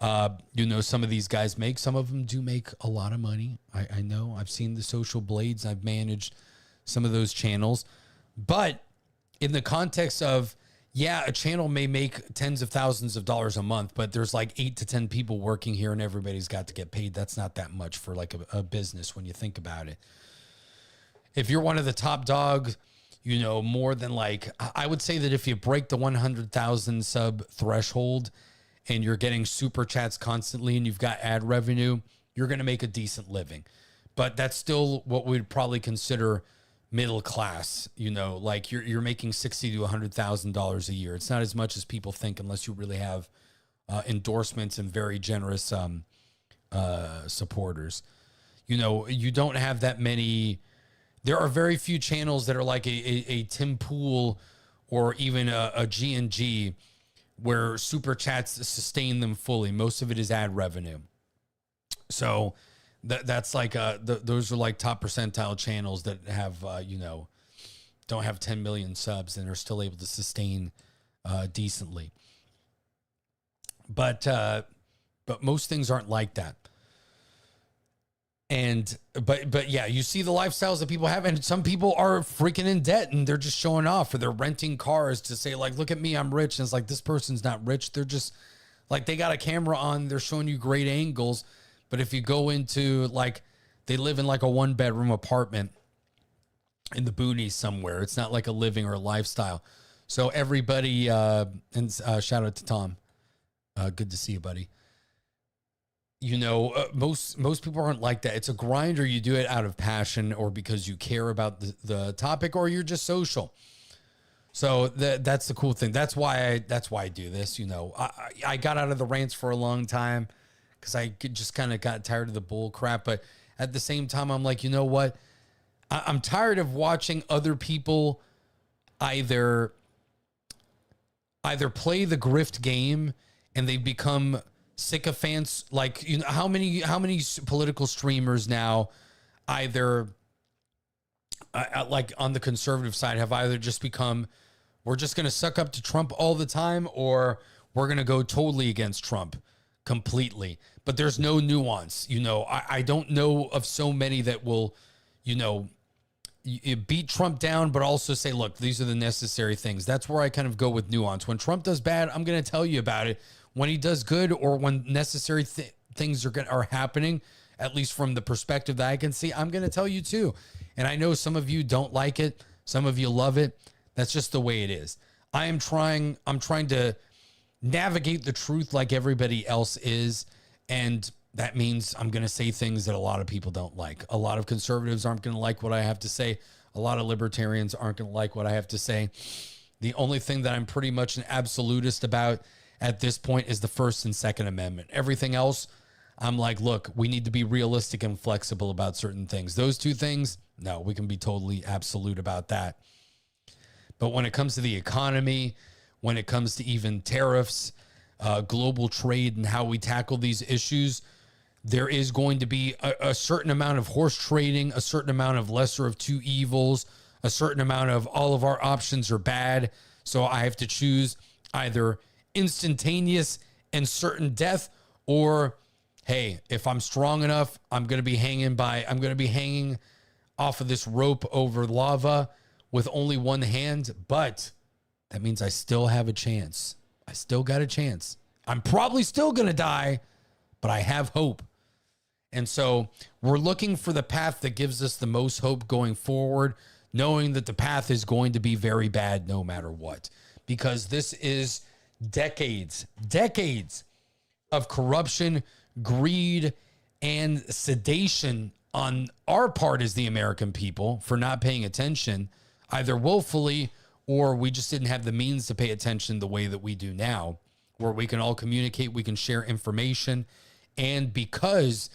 some of these guys make. Some of them do make a lot of money. I know. I've seen the Social Blades. I've managed some of those channels. But in the context of, yeah, a channel may make tens of thousands of dollars a month, but there's like 8 to 10 people working here and everybody's got to get paid. That's not that much for like a business when you think about it. If you're one of the top dogs, more than I would say that if you break the 100,000 sub threshold and you're getting super chats constantly and you've got ad revenue, you're going to make a decent living. But that's still what we'd probably consider middle class, you're making $60,000 to $100,000 a year. It's not as much as people think unless you really have endorsements and very generous supporters. You don't have that many. There are very few channels that are like a Tim Pool or even a G&G where super chats sustain them fully. Most of it is ad revenue. So that's like those are like top percentile channels that have don't have 10 million subs and are still able to sustain decently. But most things aren't like that. And but yeah, you see the lifestyles that people have, and some people are freaking in debt and they're just showing off, or they're renting cars to say like, look at me, I'm rich. And it's like, this person's not rich. They're just like, they got a camera on, they're showing you great angles. But if you go into they live in like a 1-bedroom apartment in the boonies somewhere. It's not like a living or a lifestyle. So everybody, shout out to Tom. Good to see you, buddy. Most people aren't like that. It's a grind, or you do it out of passion or because you care about the topic, or you're just social. So that's the cool thing. That's why I do this. I got out of the rants for a long time because I just kind of got tired of the bull crap. But at the same time, I'm like, you know what? I'm tired of watching other people either play the grift game and they become sycophants. Like, how many political streamers now either like on the conservative side have either just become, we're just going to suck up to Trump all the time, or we're going to go totally against Trump completely. But there's no nuance. I don't know of so many that will, you beat Trump down, but also say, look, these are the necessary things. That's where I kind of go with nuance. When Trump does bad, I'm going to tell you about it. When he does good, or when necessary things are happening, at least from the perspective that I can see, I'm going to tell you too. And I know some of you don't like it. Some of you love it. That's just the way it is. I'm trying to navigate the truth like everybody else is. And that means I'm going to say things that a lot of people don't like. A lot of conservatives aren't going to like what I have to say. A lot of libertarians aren't going to like what I have to say. The only thing that I'm pretty much an absolutist about at this point is the First and Second Amendment. Everything else, I'm like, look, we need to be realistic and flexible about certain things. Those two things, no, we can be totally absolute about that. But when it comes to the economy, when it comes to even tariffs, global trade, and how we tackle these issues, there is going to be a certain amount of horse trading, a certain amount of lesser of two evils, a certain amount of all of our options are bad. So I have to choose either instantaneous and certain death, or, hey, if I'm strong enough, I'm going to be hanging off of this rope over lava with only one hand. But that means I still have a chance. I still got a chance. I'm probably still going to die, but I have hope. And so we're looking for the path that gives us the most hope going forward, knowing that the path is going to be very bad no matter what, because this is decades of corruption, greed, and sedation on our part as the American people for not paying attention, either willfully or we just didn't have the means to pay attention the way that we do now, where we can all communicate, we can share information. And because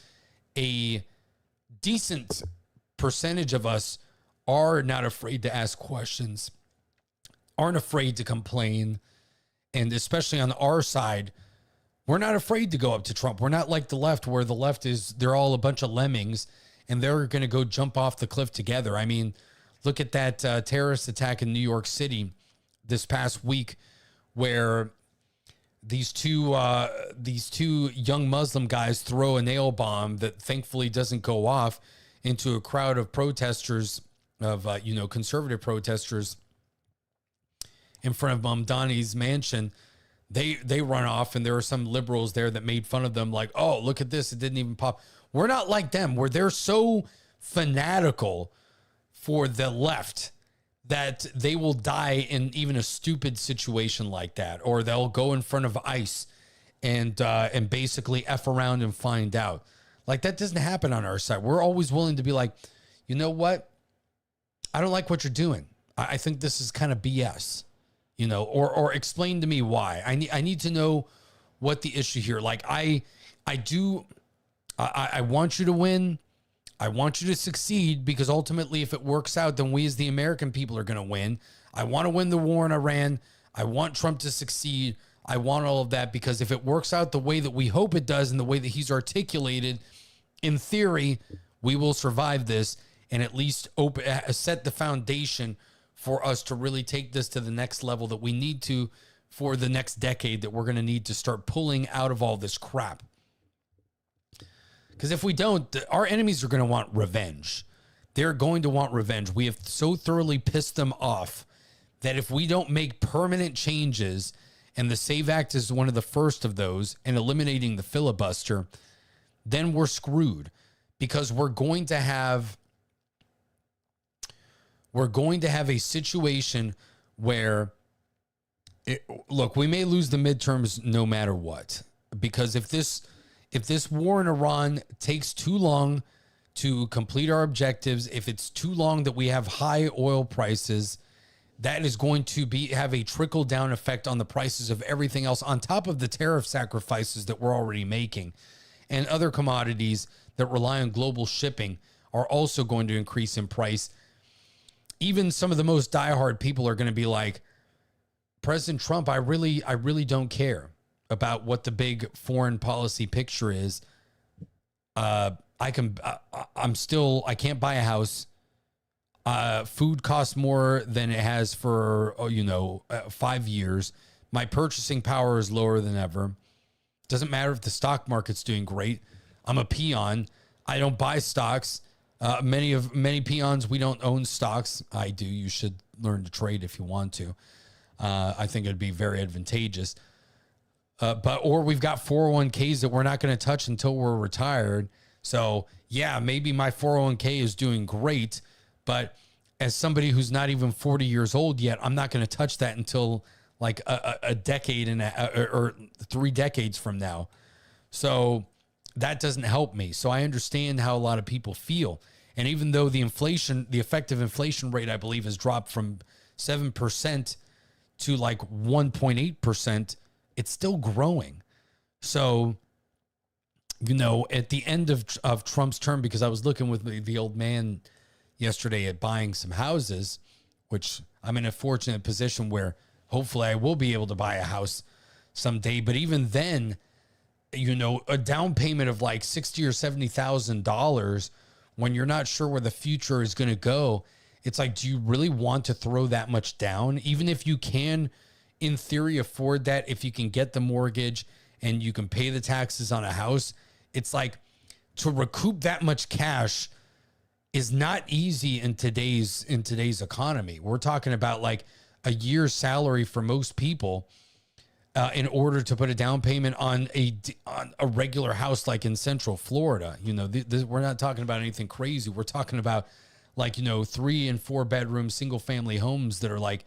a decent percentage of us are not afraid to ask questions, aren't afraid to complain, and especially on our side, we're not afraid to go up to Trump. We're not like the left, where the left they're all a bunch of lemmings and they're going to go jump off the cliff together. I mean, look at that terrorist attack in New York City this past week, where these two young Muslim guys throw a nail bomb that thankfully doesn't go off into a crowd of protesters, of conservative protesters in front of Mamdani's mansion. They run off, and there are some liberals there that made fun of them, like, oh, look at this, it didn't even pop. We're not like them, where they're so fanatical for the left that they will die in even a stupid situation like that, or they'll go in front of ICE and basically F around and find out. Like, that doesn't happen on our side. We're always willing to be like, you know what? I don't like what you're doing. I think this is kind of BS, or explain to me why. I need to know what the issue here. Like, I want you to win. I want you to succeed, because ultimately, if it works out, then we as the American people are going to win. I want to win the war in Iran. I want Trump to succeed. I want all of that, because if it works out the way that we hope it does and the way that he's articulated, in theory, we will survive this and at least set the foundation for us to really take this to the next level that we need to for the next decade, that we're going to need to start pulling out of all this crap. Because if we don't, our enemies are going to want revenge. They're going to want revenge. We have so thoroughly pissed them off that if we don't make permanent changes, and the SAVE Act is one of the first of those, and eliminating the filibuster, then we're screwed, because we're going to have a situation where, look, we may lose the midterms no matter what, because if this war in Iran takes too long to complete our objectives, if it's too long that we have high oil prices, that is going to have a trickle down effect on the prices of everything else, on top of the tariff sacrifices that we're already making. And other commodities that rely on global shipping are also going to increase in price. Even some of the most diehard people are going to be like, President Trump, I really don't care about what the big foreign policy picture is. I can't buy a house. Food costs more than it has for 5 years. My purchasing power is lower than ever. Doesn't matter if the stock market's doing great. I'm a peon. I don't buy stocks. Many peons, we don't own stocks. I do. You should learn to trade if you want to. I think it'd be very advantageous. Or we've got 401ks that we're not going to touch until we're retired. So yeah, maybe my 401k is doing great, but as somebody who's not even 40 years old yet, I'm not going to touch that until like a decade or 3 decades from now. So that doesn't help me. So I understand how a lot of people feel. And even though the effective inflation rate, I believe, has dropped from 7% to like 1.8%, it's still growing. So, at the end of Trump's term, because I was looking with the old man yesterday at buying some houses, which I'm in a fortunate position where hopefully I will be able to buy a house someday. But even then, a down payment of like $60,000 or $70,000 when you're not sure where the future is going to go, it's like, do you really want to throw that much down? Even if you can, in theory, afford that, if you can get the mortgage and you can pay the taxes on a house, it's like to recoup that much cash is not easy in today's economy. We're talking about like a year's salary for most people in order to put a down payment on a regular house like in Central Florida. We're not talking about anything crazy. We're talking about like 3 and 4 bedroom single family homes that are like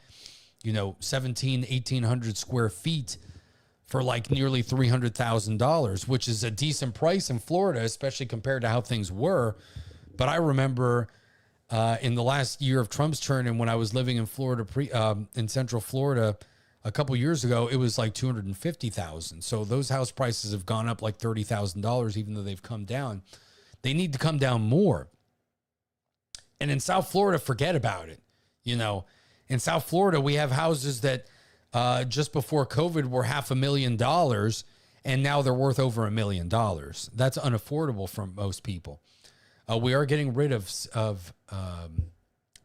1,800 square feet for like nearly $300,000, which is a decent price in Florida, especially compared to how things were. But I remember in the last year of Trump's term, and when I was living in Florida, in Central Florida, a couple years ago, it was like $250,000. So those house prices have gone up like $30,000, even though they've come down. They need to come down more. And in South Florida, forget about it. In South Florida, we have houses that just before COVID were $500,000, and now they're worth over $1 million. That's unaffordable for most people. We are getting rid of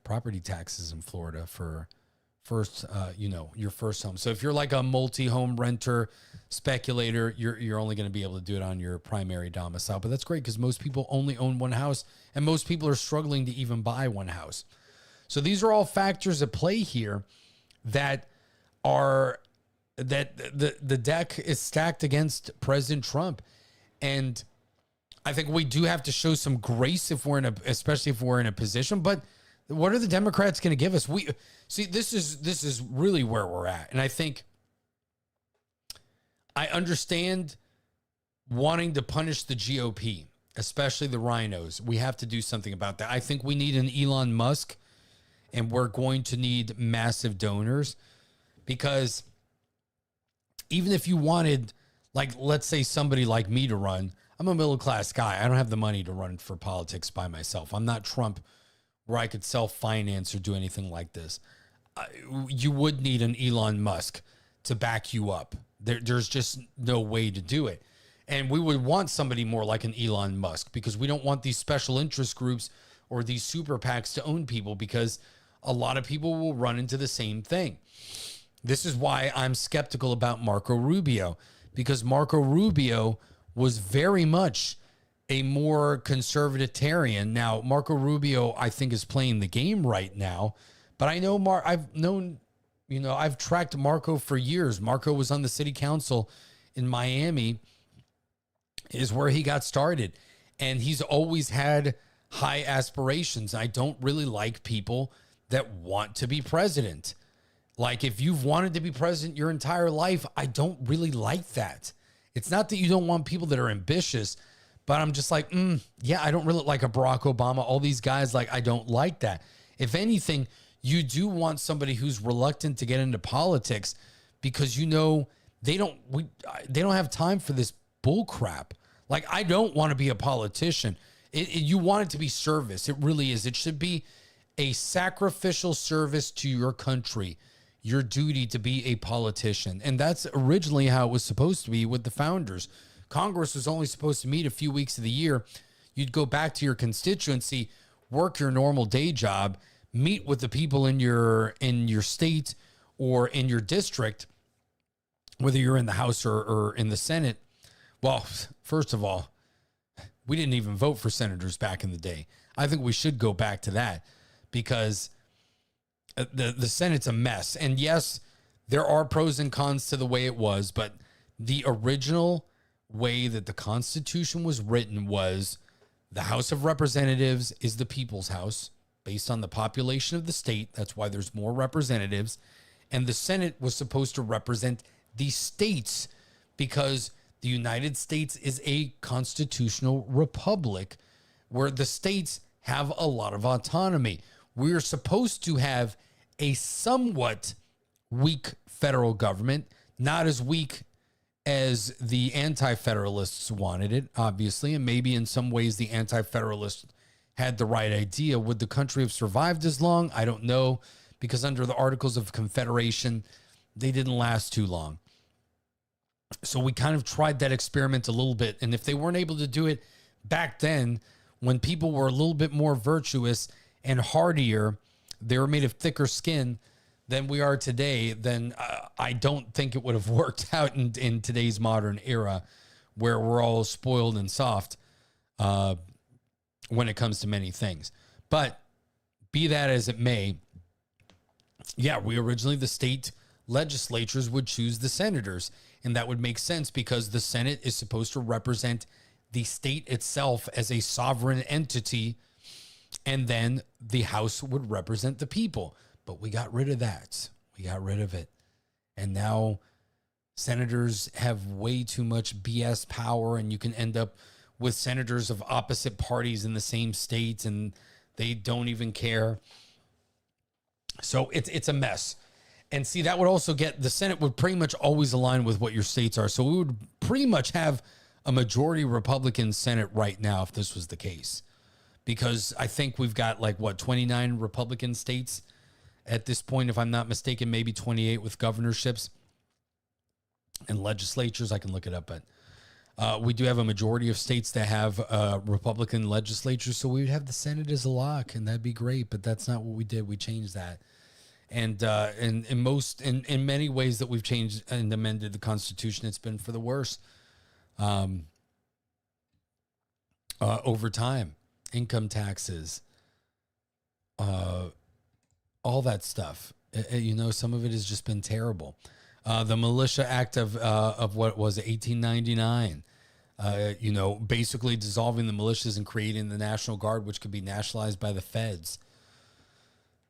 property taxes in Florida for your first home. So if you're like a multi-home renter, speculator, you're only going to be able to do it on your primary domicile. But that's great because most people only own one house, and most people are struggling to even buy one house. So these are all factors at play here that the deck is stacked against President Trump. And I think we do have to show some grace especially if we're in a position. But what are the Democrats going to give us? We see this is really where we're at. And I think I understand wanting to punish the GOP, especially the rhinos. We have to do something about that. I think we need an Elon Musk, and we're going to need massive donors, because even if you wanted, like, let's say somebody like me to run, I'm a middle-class guy. I don't have the money to run for politics by myself. I'm not Trump where I could self-finance or do anything like this. You would need an Elon Musk to back you up. There's just no way to do it. And we would want somebody more like an Elon Musk, because we don't want these special interest groups or these super PACs to own people, because a lot of people will run into the same thing. This is why I'm skeptical about Marco Rubio, because Marco Rubio was very much a more conservatarian. Now, Marco Rubio, I think, is playing the game right now, but I know I've tracked Marco for years. Marco was on the city council in Miami, is where he got started, and he's always had high aspirations. I don't really like people that want to be president. Like, if you've wanted to be president your entire life, I don't really like that. It's not that you don't want people that are ambitious, but I'm just like, yeah, I don't really like a Barack Obama. All these guys, like, I don't like that. If anything, you do want somebody who's reluctant to get into politics, because they don't have time for this bull crap. Like, I don't want to be a politician. You want it to be service. It really is. It should be a sacrificial service to your country, your duty to be a politician. And that's originally how it was supposed to be with the founders. Congress was only supposed to meet a few weeks of the year. You'd go back to your constituency, work your normal day job, meet with the people in your state or in your district, whether you're in the House or in the Senate. Well, first of all, we didn't even vote for senators back in the day. I think we should go back to that, because the Senate's a mess. And yes, there are pros and cons to the way it was, but the original way that the Constitution was written was The House of Representatives is the people's house based on the population of the state. That's why there's more representatives. And the Senate was supposed to represent the states because the United States is a constitutional republic where the states have a lot of autonomy. We're supposed to have a somewhat weak federal government, not as weak as the anti-federalists wanted it, obviously, and maybe in some ways the anti-federalists had the right idea. Would the country have survived as long? I don't know, because under the Articles of Confederation, they didn't last too long. So we kind of tried that experiment a little bit, and if they weren't able to do it back then, when people were a little bit more virtuous and hardier, they were made of thicker skin than we are today, then I don't think it would have worked out in today's modern era where we're all spoiled and soft when it comes to many things. But be that as it may, yeah, we originally, the state legislatures would choose the senators, and that would make sense because the Senate is supposed to represent the state itself as a sovereign entity, and then the House would represent the people. But we got rid of that. We got rid of it. And now senators have way too much BS power, and you can end up with senators of opposite parties in the same state, and they don't even care. So it's a mess. And see, that would also get, the Senate would pretty much always align with what your states are. So we would pretty much have a majority Republican Senate right now if this was the case. Because I think we've got 29 Republican states at this point, if I'm not mistaken, maybe 28 with governorships and legislatures. I can look it up, but we do have a majority of states that have Republican legislatures, so we would have the Senate as a lock, and that'd be great. But that's not what we did. We changed that, and in many ways that we've changed and amended the Constitution, it's been for the worse. Over time, income taxes, all that stuff. Some of it has just been terrible. The Militia Act of what was it, 1899, basically dissolving the militias and creating the National Guard, which could be nationalized by the feds.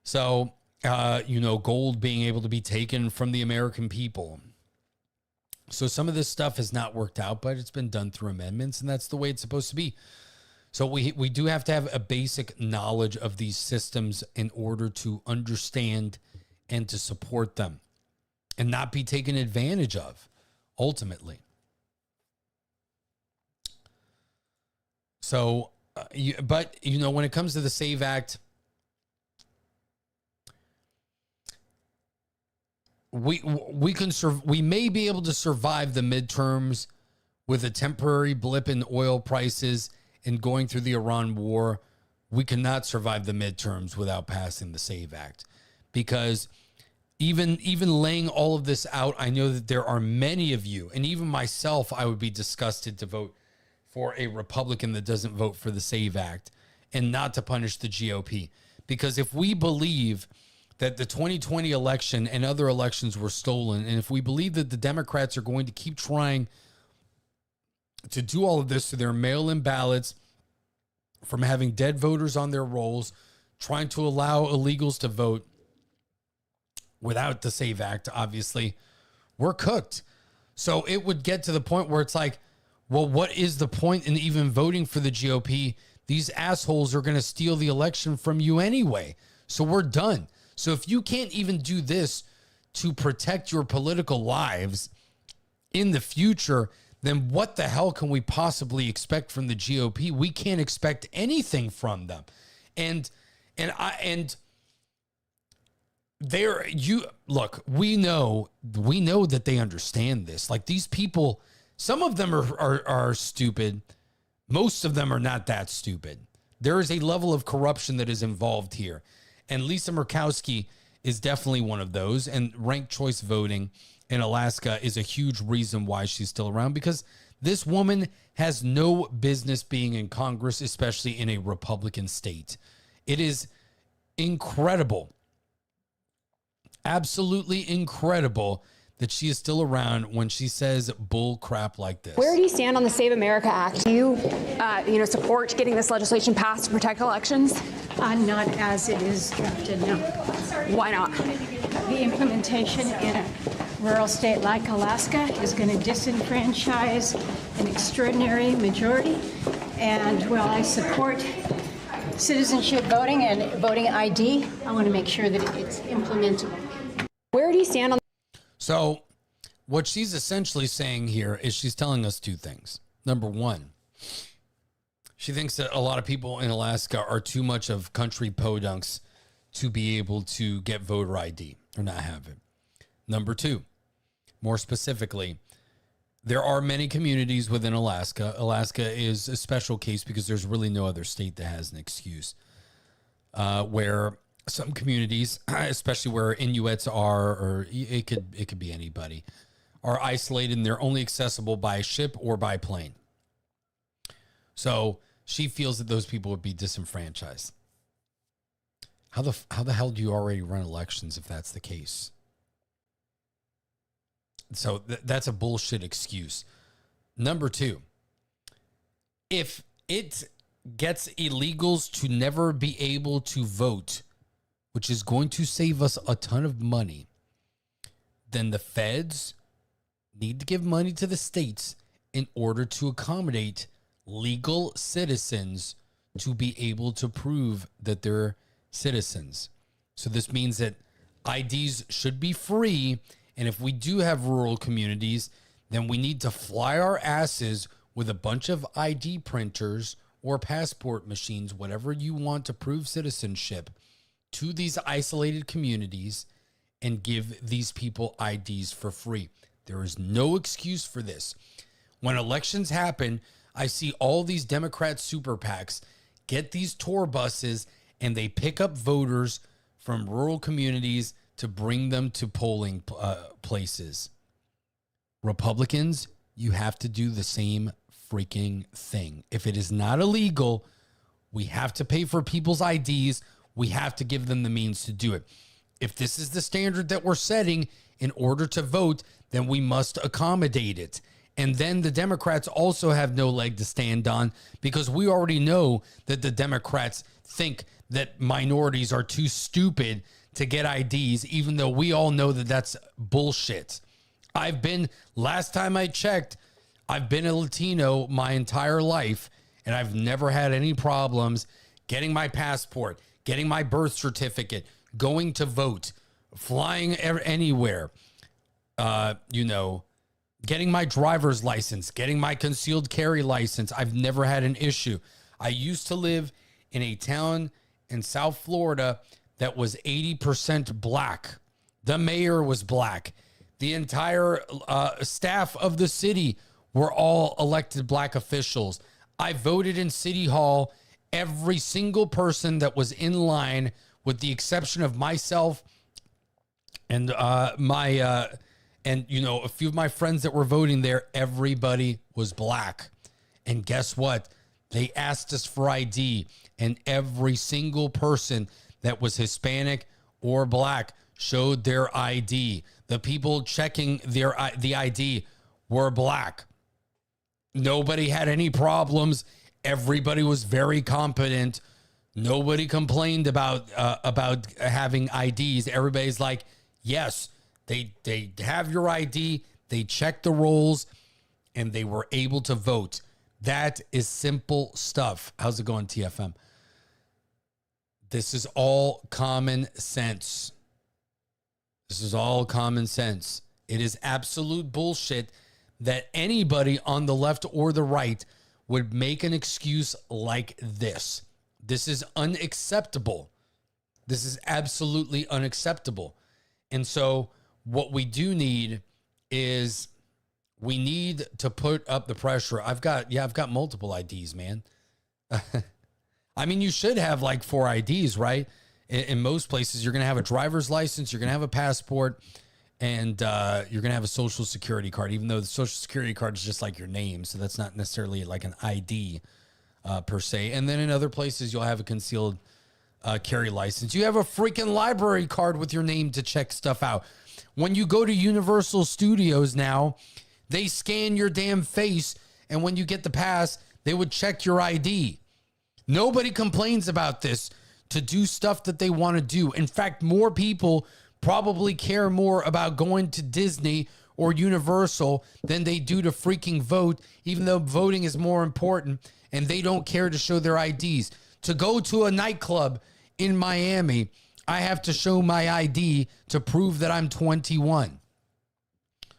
So, gold being able to be taken from the American people. So some of this stuff has not worked out, but it's been done through amendments, and that's the way it's supposed to be. So we do have to have a basic knowledge of these systems in order to understand and to support them and not be taken advantage of, ultimately. So, when it comes to the SAVE Act, we may be able to survive the midterms with a temporary blip in oil prices and going through the Iran war. We cannot survive the midterms without passing the SAVE Act, because even laying all of this out, I know that there are many of you, and even myself, I would be disgusted to vote for a Republican that doesn't vote for the SAVE Act and not to punish the GOP. Because if we believe that the 2020 election and other elections were stolen, and if we believe that the Democrats are going to keep trying to do all of this to their mail-in ballots, from having dead voters on their rolls, trying to allow illegals to vote without the SAVE Act, obviously, we're cooked. So it would get to the point where it's like, well, what is the point in even voting for the GOP? These assholes are going to steal the election from you anyway. So we're done. So if you can't even do this to protect your political lives in the future, then what the hell can we possibly expect from the GOP? We can't expect anything from them. And we know that they understand this. Like, these people, some of them are stupid. Most of them are not that stupid. There is a level of corruption that is involved here. And Lisa Murkowski is definitely one of those. And ranked choice voting in Alaska is a huge reason why she's still around, because this woman has no business being in Congress, especially in a Republican state. It is incredible, absolutely incredible, that she is still around when she says bull crap like this. Where do you stand on the Save America Act? Do you, support getting this legislation passed to protect elections? Not as it is drafted, no. Why not? The implementation in a rural state like Alaska is going to disenfranchise an extraordinary majority. And while I support citizenship voting and voting ID, I want to make sure that it's implementable. Where do you stand on? So what she's essentially saying here is she's telling us two things. Number one, she thinks that a lot of people in Alaska are too much of country podunks to be able to get voter ID or not have it. Number two, more specifically, there are many communities within Alaska. Alaska is a special case because there's really no other state that has an excuse. Where some communities, especially where Inuits are, or it could be anybody, are isolated and they're only accessible by ship or by plane. So she feels that those people would be disenfranchised. How the hell do you already run elections if that's the case? So that's a bullshit excuse. Number two, if it gets illegals to never be able to vote, which is going to save us a ton of money, then the feds need to give money to the states in order to accommodate legal citizens to be able to prove that they're citizens. So this means that IDs should be free. And if we do have rural communities, then we need to fly our asses with a bunch of ID printers or passport machines, whatever you want to prove citizenship, to these isolated communities and give these people IDs for free. There is no excuse for this. When elections happen, I see all these Democrat super PACs get these tour buses and they pick up voters from rural communities to bring them to polling places. Republicans, you have to do the same freaking thing. If it is not illegal, we have to pay for people's IDs. We have to give them the means to do it. If this is the standard that we're setting in order to vote, then we must accommodate it. And then the Democrats also have no leg to stand on because we already know that the Democrats think that minorities are too stupid to get IDs, even though we all know that that's bullshit. Last time I checked, I've been a Latino my entire life, and I've never had any problems getting my passport, getting my birth certificate, going to vote, flying anywhere, getting my driver's license, getting my concealed carry license. I've never had an issue. I used to live in a town in South Florida that was 80% black. The mayor was black. The entire staff of the city were all elected black officials. I voted in City Hall. Every single person that was in line, with the exception of myself and a few of my friends that were voting there, everybody was black. And guess what? They asked us for ID, and every single person that was Hispanic or black showed their ID. The people checking the ID were black. Nobody had any problems. Everybody was very competent. Nobody complained about having IDs. Everybody's like, yes, they have your ID. They checked the rolls, and they were able to vote. That is simple stuff. How's it going, TFM? This is all common sense. This is all common sense. It is absolute bullshit that anybody on the left or the right would make an excuse like this. This is unacceptable. This is absolutely unacceptable. And so what we do need is we need to put up the pressure. I've got multiple IDs, man. I mean, you should have like 4 IDs, right? In most places, you're going to have a driver's license, you're going to have a passport, and you're going to have a social security card, even though the social security card is just like your name. So that's not necessarily like an ID per se. And then in other places, you'll have a concealed carry license. You have a freaking library card with your name to check stuff out. When you go to Universal Studios now, they scan your damn face, and when you get the pass, they would check your ID. Nobody complains about this to do stuff that they want to do. In fact, more people probably care more about going to Disney or Universal than they do to freaking vote, even though voting is more important, and they don't care to show their IDs. To go to a nightclub in Miami, I have to show my ID to prove that I'm 21.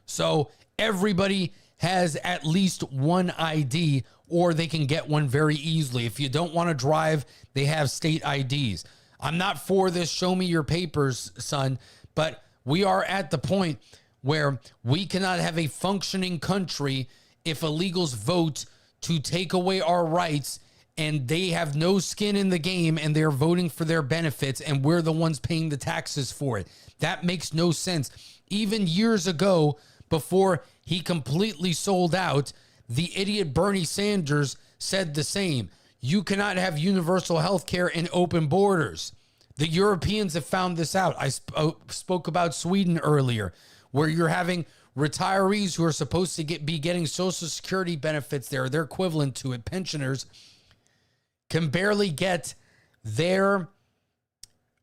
So everybody has at least one ID, or they can get one very easily. If you don't want to drive, they have state IDs. I'm not for this show me your papers, son, but we are at the point where we cannot have a functioning country if illegals vote to take away our rights and they have no skin in the game and they're voting for their benefits and we're the ones paying the taxes for it. That makes no sense. Even years ago, before he completely sold out, the idiot Bernie Sanders said the same. You cannot have universal health care and open borders. The Europeans have found this out. I spoke about Sweden earlier, where you're having retirees who are supposed to be getting Social Security benefits there, they're equivalent to it, pensioners, can barely get their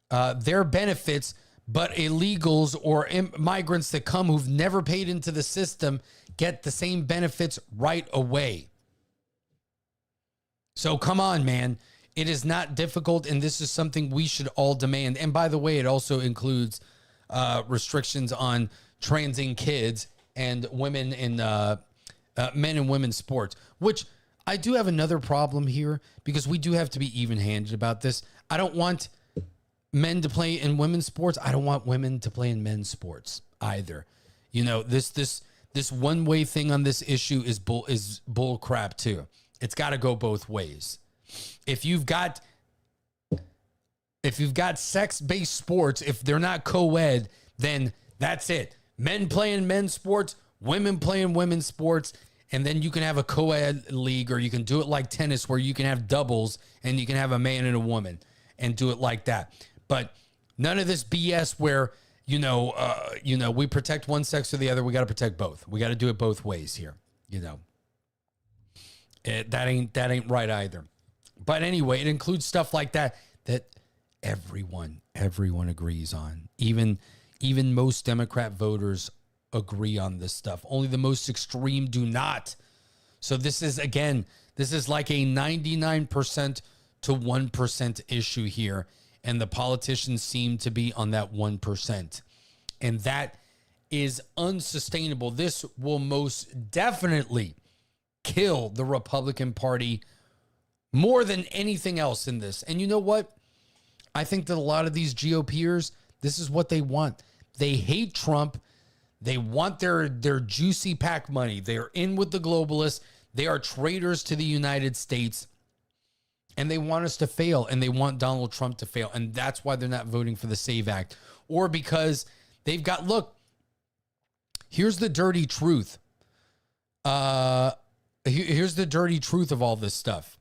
benefits, but illegals or migrants that come who've never paid into the system get the same benefits right away. So come on, man. It is not difficult, and this is something we should all demand. And by the way, it also includes restrictions on transing kids and women in men and women's sports, which I do have another problem here because we do have to be even-handed about this. I don't want men to play in women's sports. I don't want women to play in men's sports either. You know, this one-way thing on this issue is bull crap too. It's got to go both ways. If you've got sex-based sports, if they're not co-ed, then that's it. Men playing men's sports, women playing women's sports, and then you can have a co-ed league, or you can do it like tennis where you can have doubles and you can have a man and a woman and do it like that. But none of this BS where, we protect one sex or the other. We got to protect both. We got to do it both ways here. That ain't right either. But anyway, it includes stuff like that everyone agrees on. Even most Democrat voters agree on this stuff. Only the most extreme do not. So this is like a 99% to 1% issue here. And the politicians seem to be on that 1%. And that is unsustainable. This will most definitely kill the Republican Party more than anything else in this. And you know what? I think that a lot of these GOPers, this is what they want. They hate Trump. They want their juicy PAC money. They're in with the globalists. They are traitors to the United States. And they want us to fail. And they want Donald Trump to fail. And that's why they're not voting for the SAVE Act. Or because they've got, look, here's the dirty truth. Here's the dirty truth of all this stuff.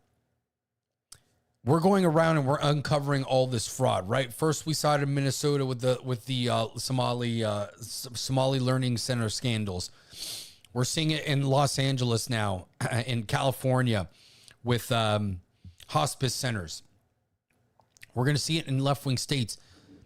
We're going around and we're uncovering all this fraud, right? First, we saw it in Minnesota with the Somali Learning Center scandals. We're seeing it in Los Angeles now, in California, with hospice centers. We're going to see it in left-wing states,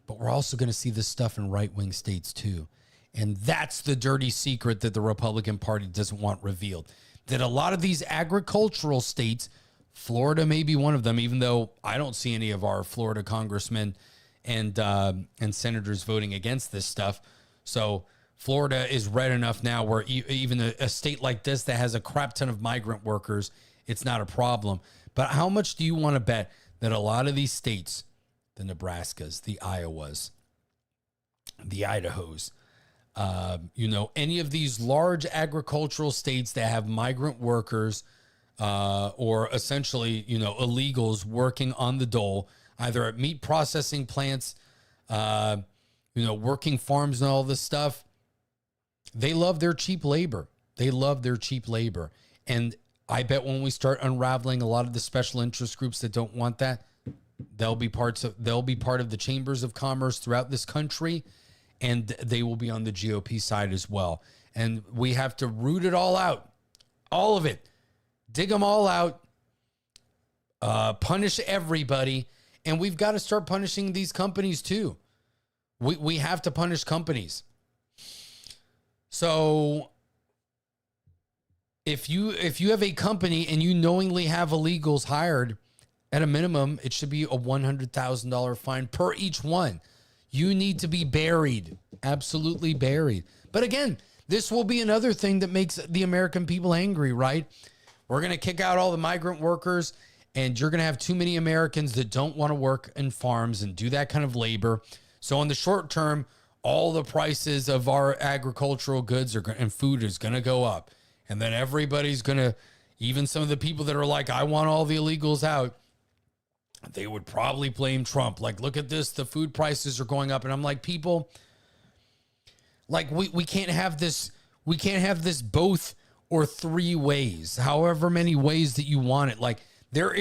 but we're also going to see this stuff in right-wing states too. And that's the dirty secret that the Republican Party doesn't want revealed. That a lot of these agricultural states, Florida may be one of them, even though I don't see any of our Florida congressmen and senators voting against this stuff. So Florida is red enough now where even a state like this that has a crap ton of migrant workers, it's not a problem. But how much do you want to bet that a lot of these states, the Nebraskas, the Iowas, the Idahos, any of these large agricultural states that have migrant workers, or essentially, illegals working on the dole, either at meat processing plants, working farms and all this stuff. They love their cheap labor. And I bet when we start unraveling a lot of the special interest groups that don't want that, they'll be part of the chambers of commerce throughout this country. and they will be on the GOP side as well. And we have to root it all out, all of it, dig them all out, punish everybody, and we've got to start punishing these companies too. We have to punish companies. So if you have a company and you knowingly have illegals hired, at a minimum, it should be a $100,000 fine per each one. You need to be buried, absolutely buried. But again, this will be another thing that makes the American people angry, right? We're going to kick out all the migrant workers, and you're going to have too many Americans that don't want to work in farms and do that kind of labor. So in the short term, all the prices of our agricultural goods and food is going to go up. And then everybody's going to, even some of the people that are like, I want all the illegals out, they would probably blame Trump. Like, look at this, the food prices are going up. And I'm like, people, like, we can't have this. We can't have this both or three ways, however many ways that you want it. Like, there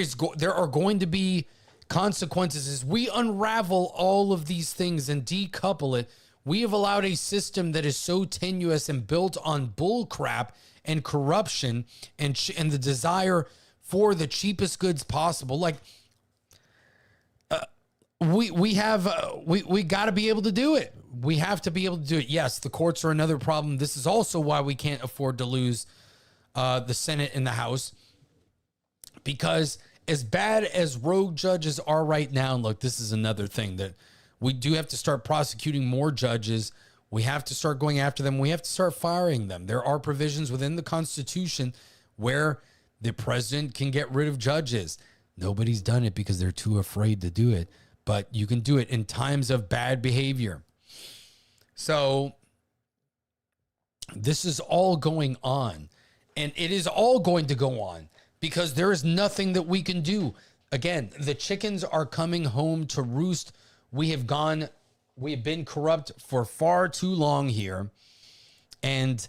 are going to be consequences as we unravel all of these things and decouple it. We have allowed a system that is so tenuous and built on bull crap and corruption and the desire for the cheapest goods possible. Like, we got to be able to do it. We have to be able to do it. Yes, the courts are another problem. This is also why we can't afford to lose the Senate and the House, because as bad as rogue judges are right now, and look, this is another thing that we do have to start prosecuting more judges. We have to start going after them. We have to start firing them. There are provisions within the Constitution where the president can get rid of judges. Nobody's done it because they're too afraid to do it, but you can do it in times of bad behavior. So this is all going on, and it is all going to go on because there is nothing that we can do. Again, the chickens are coming home to roost. We have been corrupt for far too long here, and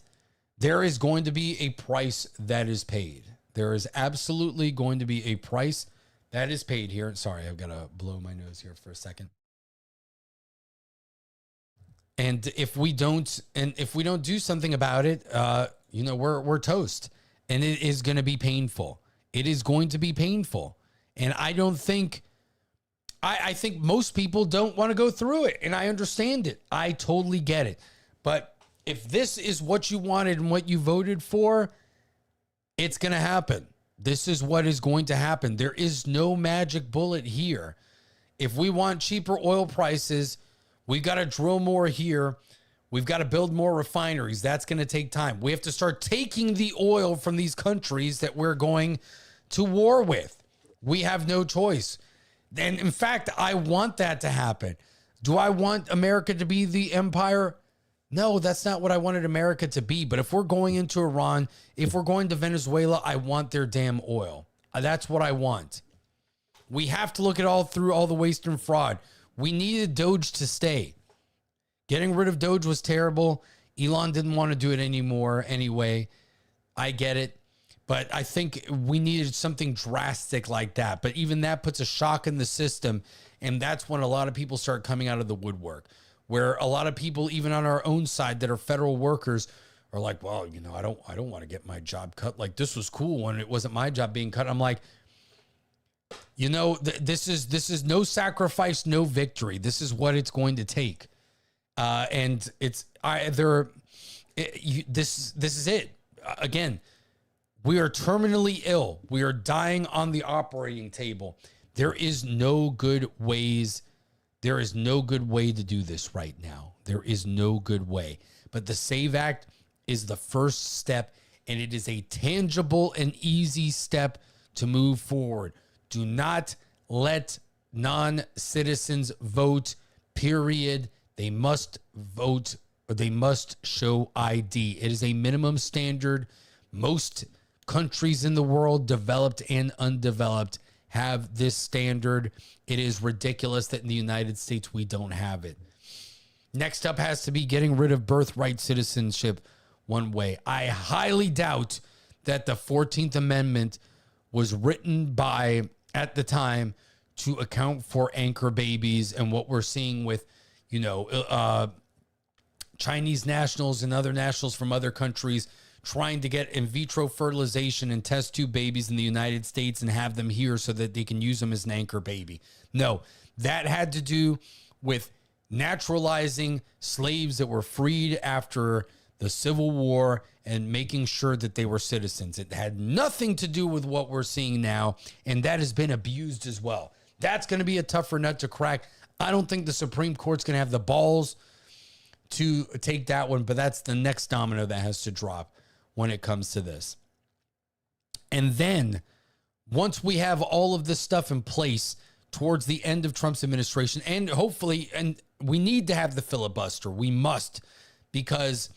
there is going to be a price that is paid. There is absolutely going to be a price that is paid here. Sorry, I've got to blow my nose here for a second. And if we don't do something about it, we're toast, and it is going to be painful. It is going to be painful, and I think most people don't want to go through it, and I understand it. I totally get it. But if this is what you wanted and what you voted for, it's going to happen. This is what is going to happen. There is no magic bullet here. If we want cheaper oil prices, we've got to drill more here. We've got to build more refineries. That's going to take time. We have to start taking the oil from these countries that we're going to war with. We have no choice. And in fact, I want that to happen. Do I want America to be the empire? No, that's not what I wanted America to be. But if we're going into Iran, if we're going to Venezuela, I want their damn oil. That's what I want. We have to look at all the waste and fraud. We needed Doge to stay. Getting rid of Doge was terrible. Elon didn't want to do it anymore anyway. I get it. But I think we needed something drastic like that. But even that puts a shock in the system. And that's when a lot of people start coming out of the woodwork, where a lot of people, even on our own side that are federal workers, are like, well, I don't want to get my job cut. Like, this was cool when it wasn't my job being cut. I'm like, this is no sacrifice, no victory. This is what it's going to take. And this is it. Again, we are terminally ill. We are dying on the operating table. There is no good ways. There is no good way to do this right now. There is no good way. But the SAVE Act is the first step, and it is a tangible and easy step to move forward. Do not let non-citizens vote, period. They must vote, or they must show ID. It is a minimum standard. Most countries in the world, developed and undeveloped, have this standard. It is ridiculous that in the United States we don't have it. Next up has to be getting rid of birthright citizenship one way. I highly doubt that the 14th Amendment was written at the time to account for anchor babies and what we're seeing with, Chinese nationals and other nationals from other countries trying to get in vitro fertilization and test tube babies in the United States and have them here so that they can use them as an anchor baby. No, that had to do with naturalizing slaves that were freed after the Civil War and making sure that they were citizens. It had nothing to do with what we're seeing now, and that has been abused as well. That's going to be a tougher nut to crack. I don't think the Supreme Court's going to have the balls to take that one, but that's the next domino that has to drop when it comes to this. And then once we have all of this stuff in place towards the end of Trump's administration, and hopefully, and we need to have the filibuster, we must, because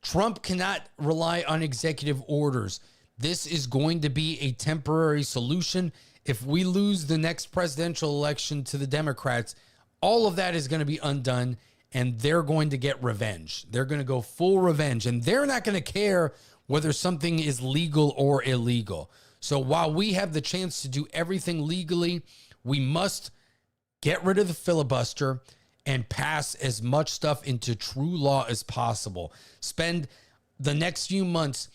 Trump cannot rely on executive orders. This is going to be a temporary solution. If we lose the next presidential election to the Democrats, all of that is going to be undone, and they're going to get revenge. They're going to go full revenge, and they're not going to care whether something is legal or illegal. So while we have the chance to do everything legally, we must get rid of the filibuster and pass as much stuff into true law as possible. Spend the next few months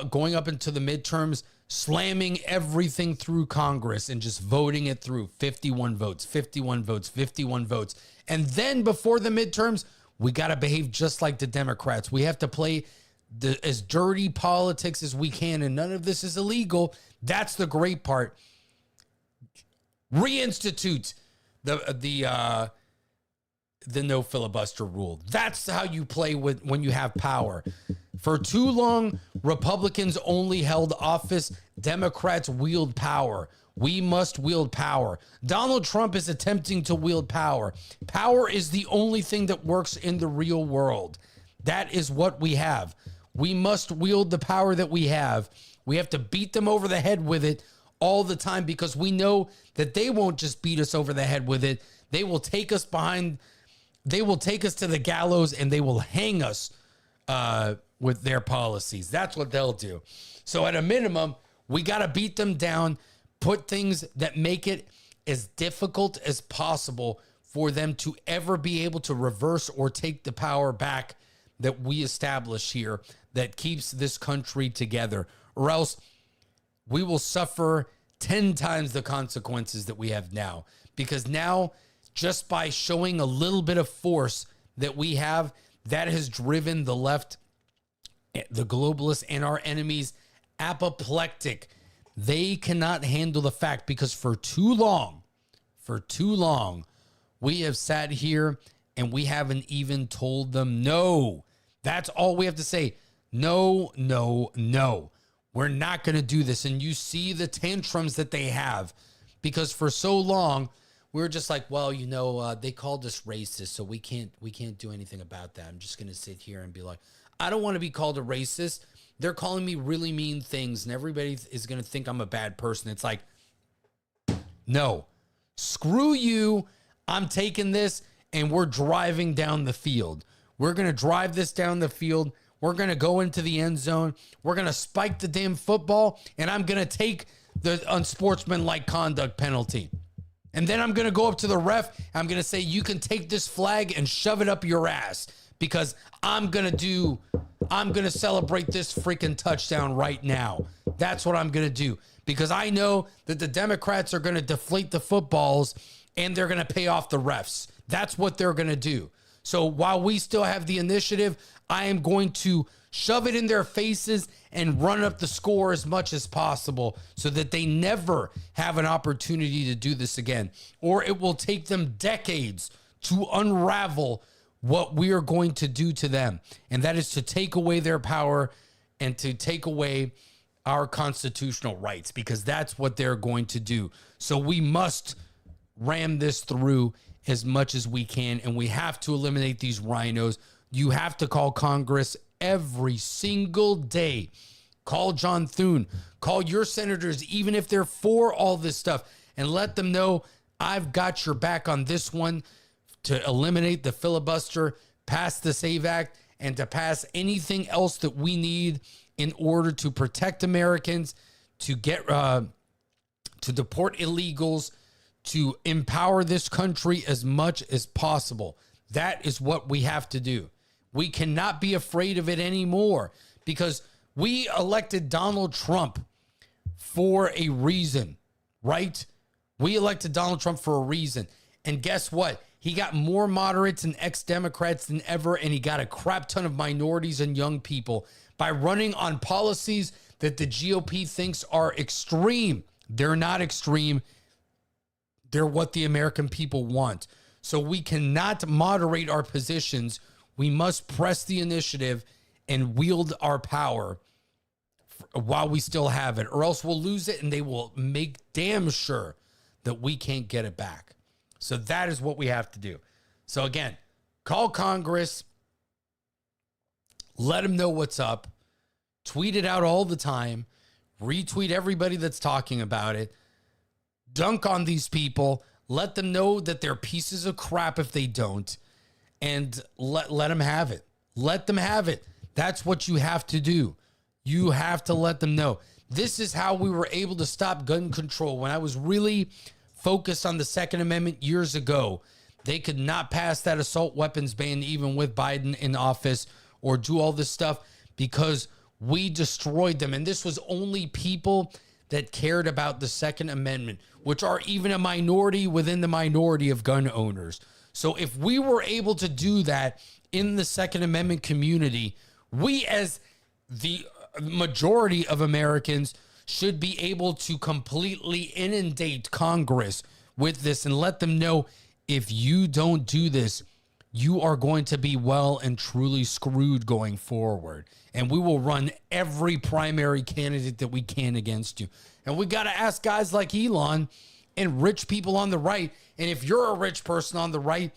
going up into the midterms, slamming everything through Congress and just voting it through. 51 votes, 51 votes, 51 votes. And then before the midterms, we got to behave just like the Democrats. We have to play as dirty politics as we can, and none of this is illegal. That's the great part. Reinstitute the no filibuster rule. That's how you play with when you have power. For too long, Republicans only held office. Democrats wield power. We must wield power. Donald Trump is attempting to wield power. Power is the only thing that works in the real world. That is what we have. We must wield the power that we have. We have to beat them over the head with it all the time, because we know that they won't just beat us over the head with it. They will take us to the gallows, and they will hang us with their policies. That's what they'll do. So at a minimum, we got to beat them down, put things that make it as difficult as possible for them to ever be able to reverse or take the power back that we establish here that keeps this country together, or else we will suffer 10 times the consequences that we have now. Because now, just by showing a little bit of force that we have, that has driven the left, the globalists, and our enemies apoplectic. They cannot handle the fact, because for too long, we have sat here and we haven't even told them no. That's all we have to say. No, no, no. We're not going to do this. And you see the tantrums that they have, because for so long, we were just like, well, they called us racist, so we can't do anything about that. I'm just going to sit here and be like, I don't want to be called a racist. They're calling me really mean things, and everybody is going to think I'm a bad person. It's like, no, screw you. I'm taking this, and we're driving down the field. We're going to drive this down the field. We're going to go into the end zone. We're going to spike the damn football, and I'm going to take the unsportsmanlike conduct penalty. And then I'm going to go up to the ref. I'm going to say, you can take this flag and shove it up your ass, because I'm going to celebrate this freaking touchdown right now. That's what I'm going to do, because I know that the Democrats are going to deflate the footballs and they're going to pay off the refs. That's what they're going to do. So while we still have the initiative, I am going to shove it in their faces and run up the score as much as possible so that they never have an opportunity to do this again. Or it will take them decades to unravel what we are going to do to them. And that is to take away their power and to take away our constitutional rights, because that's what they're going to do. So we must ram this through as much as we can, and we have to eliminate these rhinos. You have to call Congress every single day. Call John Thune. Call your senators, even if they're for all this stuff, and let them know I've got your back on this one, to eliminate the filibuster, pass the SAVE Act, and to pass anything else that we need in order to protect Americans, to get to deport illegals, to empower this country as much as possible. That is what we have to do. We cannot be afraid of it anymore because we elected Donald Trump for a reason, right? We elected Donald Trump for a reason. And guess what? He got more moderates and ex-Democrats than ever, and he got a crap ton of minorities and young people by running on policies that the GOP thinks are extreme. They're not extreme. They're what the American people want. So we cannot moderate our positions. We must press the initiative and wield our power while we still have it, or else we'll lose it and they will make damn sure that we can't get it back. So that is what we have to do. So again, call Congress, let them know what's up, tweet it out all the time, retweet everybody that's talking about it, dunk on these people, let them know that they're pieces of crap if they don't, and let them have it. Let them have it. That's what you have to do. You have to let them know. This is how we were able to stop gun control. When I was really focused on the Second Amendment years ago, they could not pass that assault weapons ban even with Biden in office or do all this stuff because we destroyed them. And this was only people that cared about the Second Amendment, which are even a minority within the minority of gun owners. So if we were able to do that in the Second Amendment community, we as the majority of Americans should be able to completely inundate Congress with this and let them know, if you don't do this, you are going to be well and truly screwed going forward. And we will run every primary candidate that we can against you. And we got to ask guys like Elon and rich people on the right. And if you're a rich person on the right,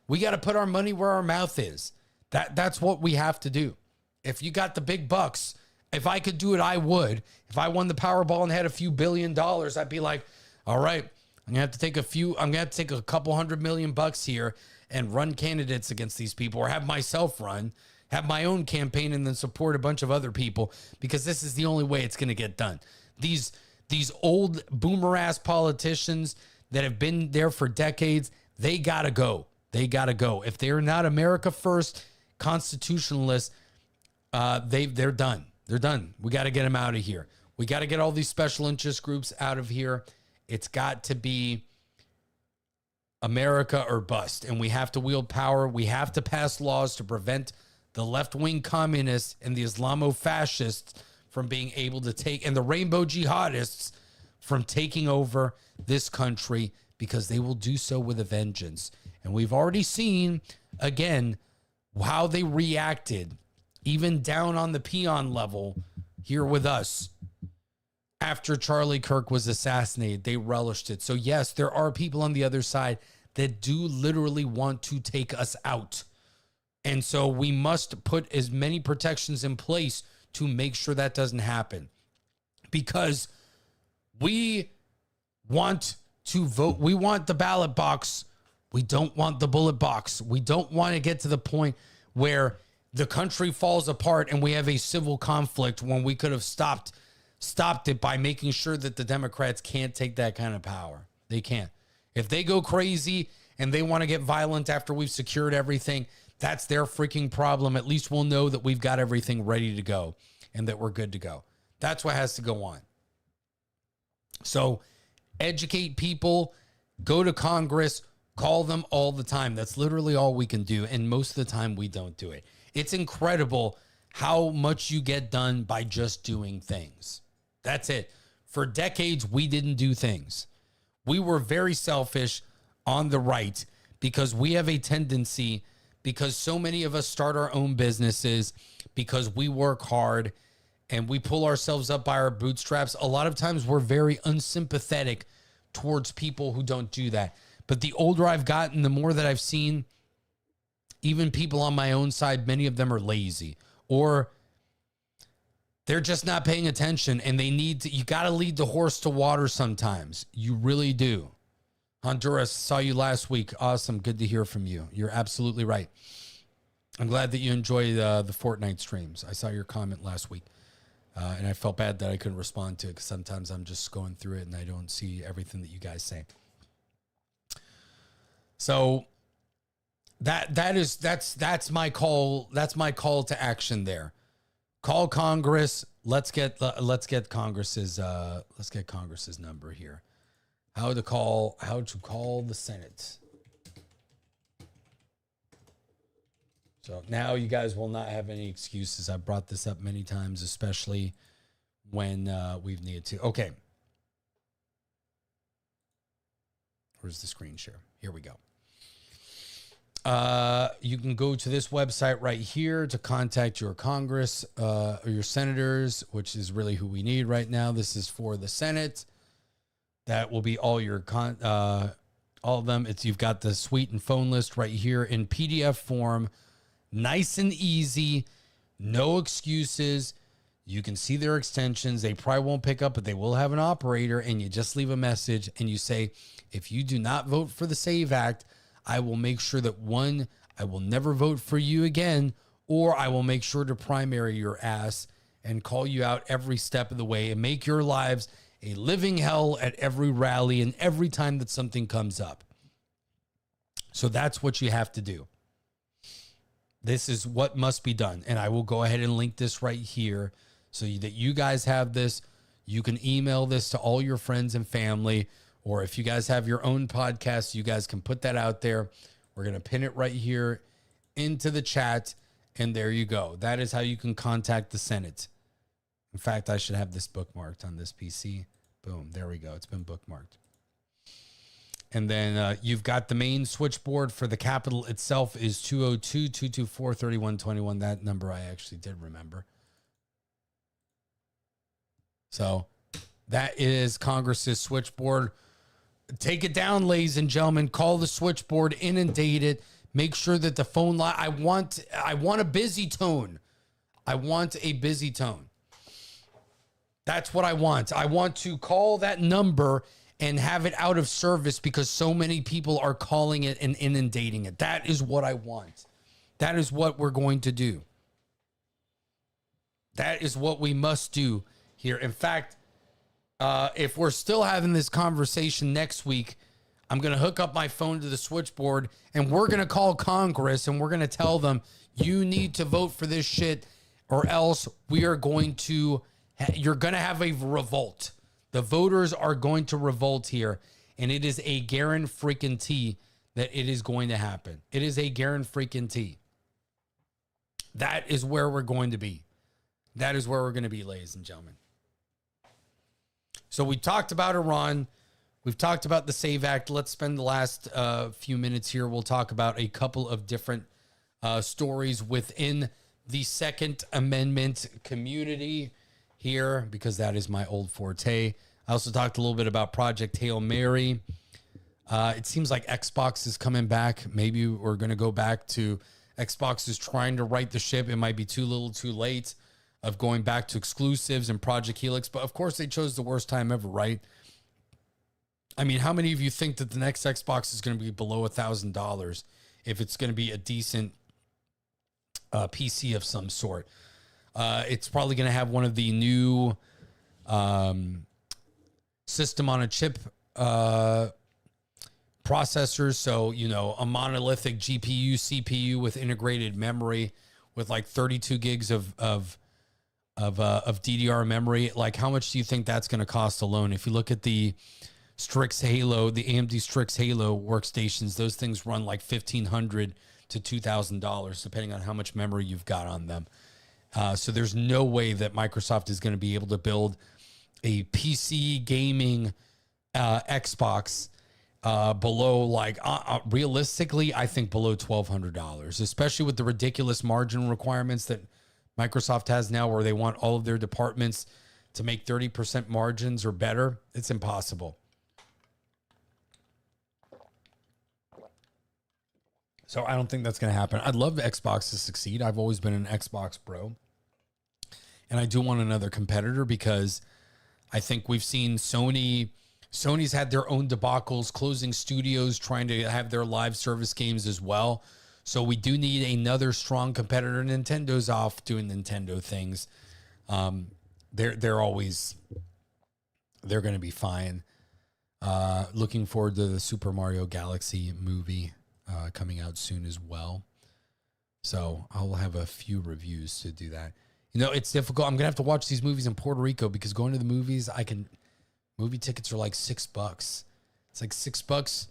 we got to put our money where our mouth is. That's what we have to do. If you got the big bucks, if I could do it, I would. If I won the Powerball and had a few $1 billion, I'd be like, all right, I'm going to have to take a couple $100 million here and run candidates against these people, or have myself run, have my own campaign, and then support a bunch of other people, because this is the only way it's going to get done. These old boomer ass politicians that have been there for decades, they got to go. They got to go. If they're not America first constitutionalists, they're done. They're done. We got to get them out of here. We got to get all these special interest groups out of here. It's got to be America or bust. And we have to wield power. We have to pass laws to prevent the left-wing communists and the Islamo-fascists from being able to take, and the rainbow jihadists from taking over this country, because they will do so with a vengeance. And we've already seen, again, how they reacted, even down on the peon level here with us. After Charlie Kirk was assassinated, they relished it. So yes, there are people on the other side that do literally want to take us out. And so we must put as many protections in place to make sure that doesn't happen. Because we want to vote. We want the ballot box. We don't want the bullet box. We don't want to get to the point where the country falls apart and we have a civil conflict when we could have stopped it by making sure that the Democrats can't take that kind of power. They can't. If they go crazy and they want to get violent after we've secured everything, that's their freaking problem. At least we'll know that we've got everything ready to go and that we're good to go. That's what has to go on. So educate people, go to Congress, call them all the time. That's literally all we can do. And most of the time we don't do it. It's incredible how much you get done by just doing things. That's it. For decades, we didn't do things. We were very selfish on the right because we have a tendency, because so many of us start our own businesses, because we work hard and we pull ourselves up by our bootstraps. A lot of times we're very unsympathetic towards people who don't do that. But the older I've gotten, the more that I've seen, even people on my own side, many of them are lazy, or they're just not paying attention, and they need to, you got to lead the horse to water sometimes. You really do. Honduras, saw you last week. Awesome. Good to hear from you. You're absolutely right. I'm glad that you enjoy the Fortnite streams. I saw your comment last week, and I felt bad that I couldn't respond to it, because sometimes I'm just going through it and I don't see everything that you guys say. So That's my call. That's my call to action there. Call Congress. Let's get Congress's number here. How to call the Senate. So now you guys will not have any excuses. I've brought this up many times, especially when we've needed to. Okay. Where's the screen share? Here we go. You can go to this website right here to contact your Congress or your senators, which is really who we need right now. This is for the Senate. That will be all your all of them. You've got the suite and phone list right here in PDF form. Nice and easy, no excuses. You can see their extensions. They probably won't pick up, but they will have an operator, and you just leave a message and you say, if you do not vote for the SAVE Act, I will make sure that one, I will never vote for you again, or I will make sure to primary your ass and call you out every step of the way and make your lives a living hell at every rally and every time that something comes up. So that's what you have to do. This is what must be done. And I will go ahead and link this right here so that you guys have this. You can email this to all your friends and family, or if you guys have your own podcast, you guys can put that out there. We're going to pin it right here into the chat. And there you go. That is how you can contact the Senate. In fact, I should have this bookmarked on this PC. Boom. There we go. It's been bookmarked. And then you've got the main switchboard for the Capitol itself is 202-224-3121. That number I actually did remember. So that is Congress's switchboard. Take it down, ladies and gentlemen. Call the switchboard, inundate it. Make sure that the phone line, I want a busy tone. I want a busy tone. That's what I want. I want to call that number and have it out of service because so many people are calling it and inundating it. That is what I want. That is what we're going to do. That is what we must do here. In fact, if we're still having this conversation next week, I'm going to hook up my phone to the switchboard and we're going to call Congress and we're going to tell them, you need to vote for this shit or else we are going to, you're going to have a revolt. The voters are going to revolt here, and it is a guarantee that it is going to happen. It is a guarantee. That is where we're going to be. That is where we're going to be, ladies and gentlemen. So we talked about Iran. We've talked about the SAVE Act. Let's spend the last few minutes here. We'll talk about a couple of different stories within the Second Amendment community here, because that is my old forte. I also talked a little bit about Project Hail Mary. It seems like Xbox is coming back. Maybe we're going to go back to Xbox is trying to right the ship. It might be too little too late of going back to exclusives and Project Helix. But of course they chose the worst time ever, right? I mean, how many of you think that the next Xbox is going to be below $1,000 if it's going to be a decent PC of some sort? It's probably going to have one of the new system on a chip processors. So, you know, a monolithic GPU, CPU with integrated memory with like 32 gigs of DDR memory. Like, how much do you think that's going to cost alone? If you look at the Strix Halo, the AMD Strix Halo workstations, those things run like $1,500 to $2,000, depending on how much memory you've got on them. So there's no way that Microsoft is going to be able to build a PC gaming Xbox below, like, realistically, I think below $1,200, especially with the ridiculous margin requirements that Microsoft has now, where they want all of their departments to make 30% margins or better. It's impossible. So I don't think that's going to happen. I'd love Xbox to succeed. I've always been an Xbox bro. And I do want another competitor because I think we've seen Sony's had their own debacles, closing studios, trying to have their live service games as well. So we do need another strong competitor. Nintendo's off doing Nintendo things. They're going to be fine. Looking forward to the Super Mario Galaxy movie. coming out soon as well. So I'll have a few reviews to do that. You know, it's difficult. I'm going to have to watch these movies in Puerto Rico because going to the movies, movie tickets are like $6. It's like $6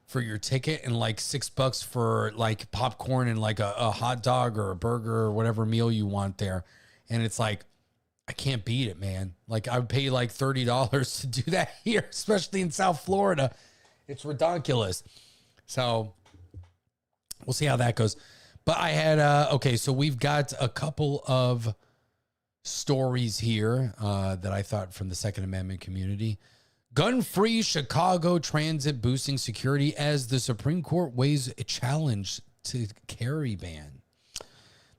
for your ticket and like $6 for like popcorn and like a hot dog or a burger or whatever meal you want there. And it's like, I can't beat it, man. Like I would pay like $30 to do that here, especially in South Florida. It's ridiculous. So we'll see how that goes. But I had, okay, so we've got a couple of stories here that I thought from the Second Amendment community. Gun-free Chicago transit boosting security as the Supreme Court weighs a challenge to carry ban.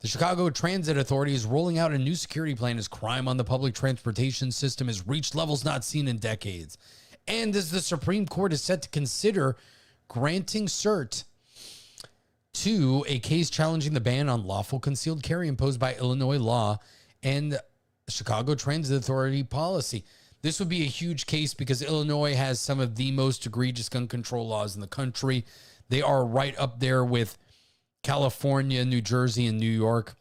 The Chicago Transit Authority is rolling out a new security plan as crime on the public transportation system has reached levels not seen in decades. And as the Supreme Court is set to consider granting cert to a case challenging the ban on lawful concealed carry imposed by Illinois law and Chicago Transit Authority policy. This would be a huge case because Illinois has some of the most egregious gun control laws in the country. They are right up there with California, New Jersey, and New York.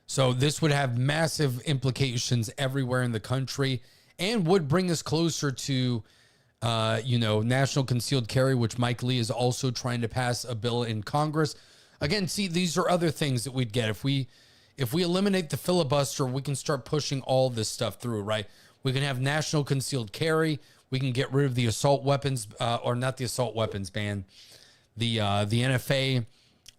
So this would have massive implications everywhere in the country and would bring us closer to national concealed carry, which Mike Lee is also trying to pass a bill in Congress. Again, see, these are other things that we'd get. If we eliminate the filibuster, we can start pushing all this stuff through, right? We can have national concealed carry. We can get rid of the assault weapons, or not the assault weapons ban, the NFA,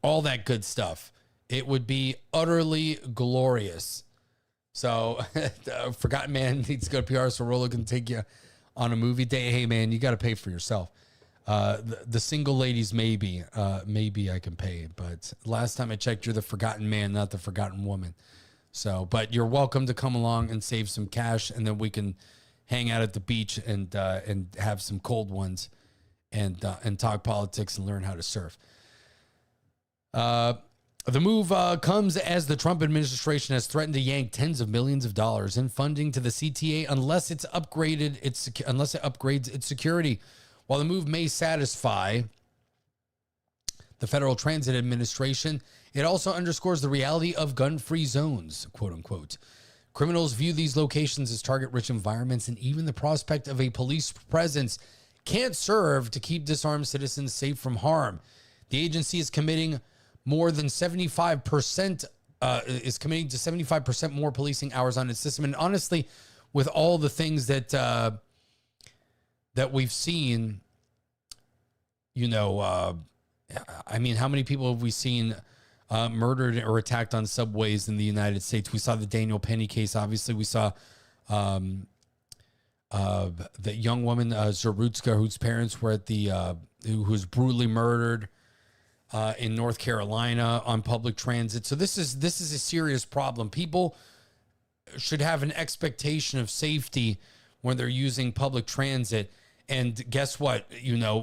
all that good stuff. It would be utterly glorious. So, Forgotten Man needs to go to PR so Rolo can take you on a movie day. Hey, man, you got to pay for yourself. The single ladies, maybe I can pay. But last time I checked, you're the forgotten man, not the forgotten woman. So, but you're welcome to come along and save some cash, and then we can hang out at the beach and have some cold ones and talk politics and learn how to surf. The move comes as the Trump administration has threatened to yank tens of millions of dollars in funding to the CTA unless it upgrades its security. While the move may satisfy the Federal Transit Administration, it also underscores the reality of gun-free zones, quote unquote. Criminals view these locations as target-rich environments, and even the prospect of a police presence can't serve to keep disarmed citizens safe from harm. The agency is committing more than 75%, is committing to 75% more policing hours on its system. And honestly, with all the things that we've seen, I mean, how many people have we seen murdered or attacked on subways in the United States? We saw the Daniel Penny case. Obviously, we saw the young woman, Zarutska, whose parents were at who was brutally murdered in North Carolina on public transit. So this is a serious problem. People should have an expectation of safety when they're using public transit. And guess what?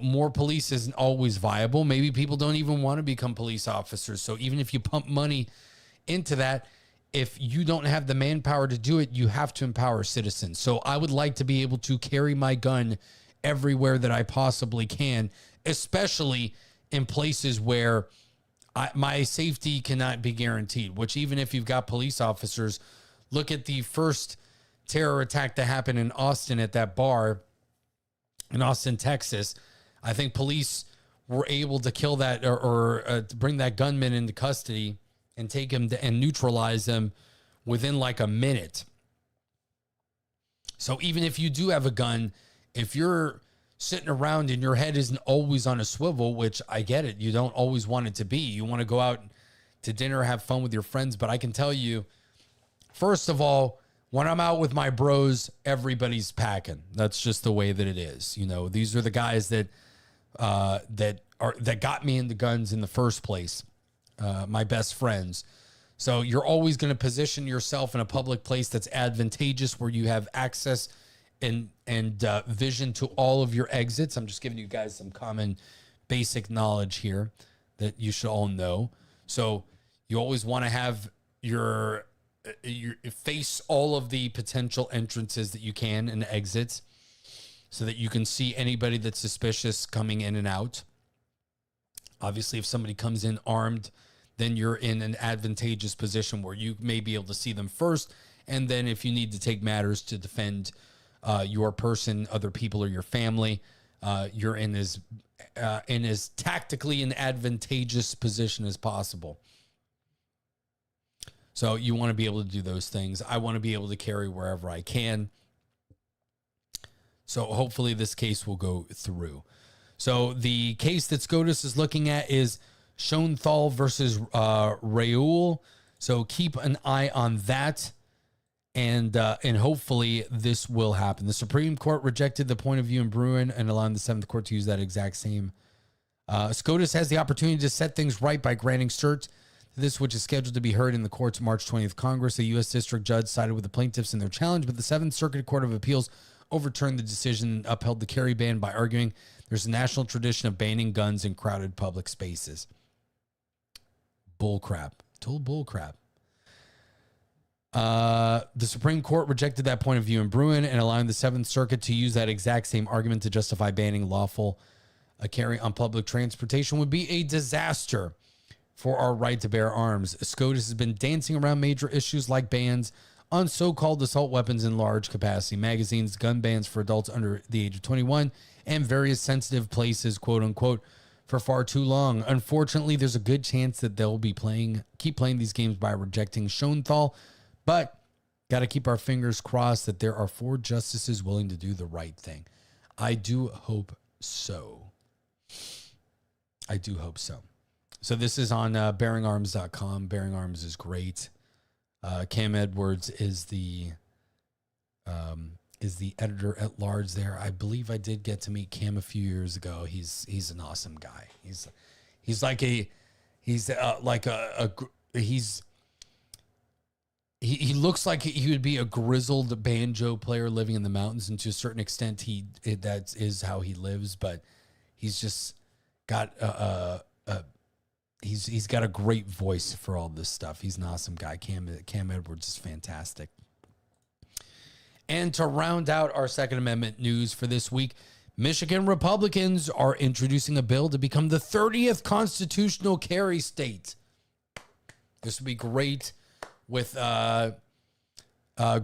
More police isn't always viable. Maybe people don't even want to become police officers. So even if you pump money into that, if you don't have the manpower to do it, you have to empower citizens. So I would like to be able to carry my gun everywhere that I possibly can, especially in places where my safety cannot be guaranteed, which even if you've got police officers, look at the first terror attack that happened in Austin at that bar in Austin, Texas. I think police were able to kill that or to bring that gunman into custody and take him and neutralize him within like a minute. So even if you do have a gun, if you're sitting around and your head isn't always on a swivel, which I get it, you don't always want it to be. You want to go out to dinner, have fun with your friends. But I can tell you, first of all, when I'm out with my bros, everybody's packing. That's just the way that it is. These are the guys that got me into guns in the first place. My best friends. So you're always going to position yourself in a public place that's advantageous, where you have access and vision to all of your exits. I'm just giving you guys some common basic knowledge here that you should all know. So you always want to have your face all of the potential entrances that you can and exits, so that you can see anybody that's suspicious coming in and out. Obviously, if somebody comes in armed, then you're in an advantageous position where you may be able to see them first. And then if you need to take matters to defend your person, other people, or your family, you're in as tactically an advantageous position as possible. So you want to be able to do those things. I want to be able to carry wherever I can. So hopefully this case will go through. So the case that SCOTUS is looking at is Schoenthal versus Raoul. So keep an eye on that. And hopefully this will happen. The Supreme Court rejected the point of view in Bruin and allowing the Seventh Court to use that exact same. SCOTUS has the opportunity to set things right by granting cert. This, which is scheduled to be heard in the court's March 20th Congress. A U.S. District Judge sided with the plaintiffs in their challenge, but the Seventh Circuit Court of Appeals overturned the decision and upheld the carry ban by arguing there's a national tradition of banning guns in crowded public spaces. Bullcrap. Total bullcrap. The Supreme Court rejected that point of view in Bruin and allowing the Seventh Circuit to use that exact same argument to justify banning lawful carry on public transportation would be a disaster for our right to bear arms. SCOTUS has been dancing around major issues like bans on so-called assault weapons in large capacity magazines, gun bans for adults under the age of 21, and various sensitive places, quote unquote, for far too long. Unfortunately, there's a good chance that they'll be keep playing these games by rejecting Schoenthal, but got to keep our fingers crossed that there are 4 justices willing to do the right thing. I do hope so. I do hope so. So this is on bearingarms.com. Bearing Arms is great. Cam Edwards is the editor at large there. I believe I did get to meet Cam a few years ago. He's an awesome guy. He looks like he would be a grizzled banjo player living in the mountains, and to a certain extent that is how he lives, but he's just got he's got a great voice for all this stuff. He's an awesome guy. Cam Edwards is fantastic. And to round out our Second Amendment news for this week, Michigan Republicans are introducing a bill to become the 30th constitutional carry state. This would be great with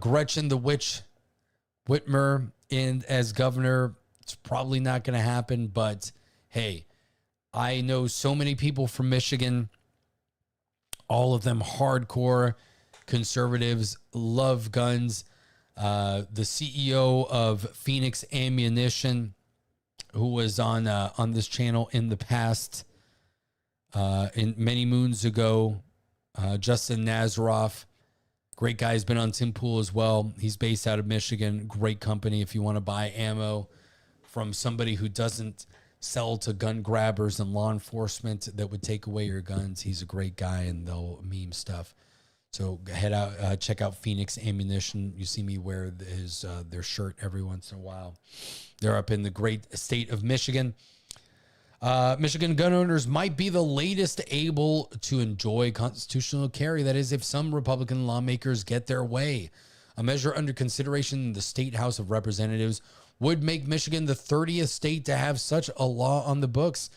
Gretchen the Witch Whitmer as governor. It's probably not going to happen, but hey, I know so many people from Michigan, all of them hardcore conservatives, love guns. The CEO of Phoenix Ammunition, who was on this channel in the past, in many moons ago, Justin Nazaroff, great guy. He's been on Tim Pool as well. He's based out of Michigan. Great company if you want to buy ammo from somebody who doesn't sell to gun grabbers and law enforcement that would take away your guns. He's a great guy, and they'll meme stuff. So head out, check out Phoenix Ammunition. You see me wear their shirt every once in a while. They're up in the great state of Michigan. Michigan gun owners might be the latest able to enjoy constitutional carry. That is, if some Republican lawmakers get their way. A measure under consideration in the State House of Representatives would make Michigan the 30th state to have such a law on the books.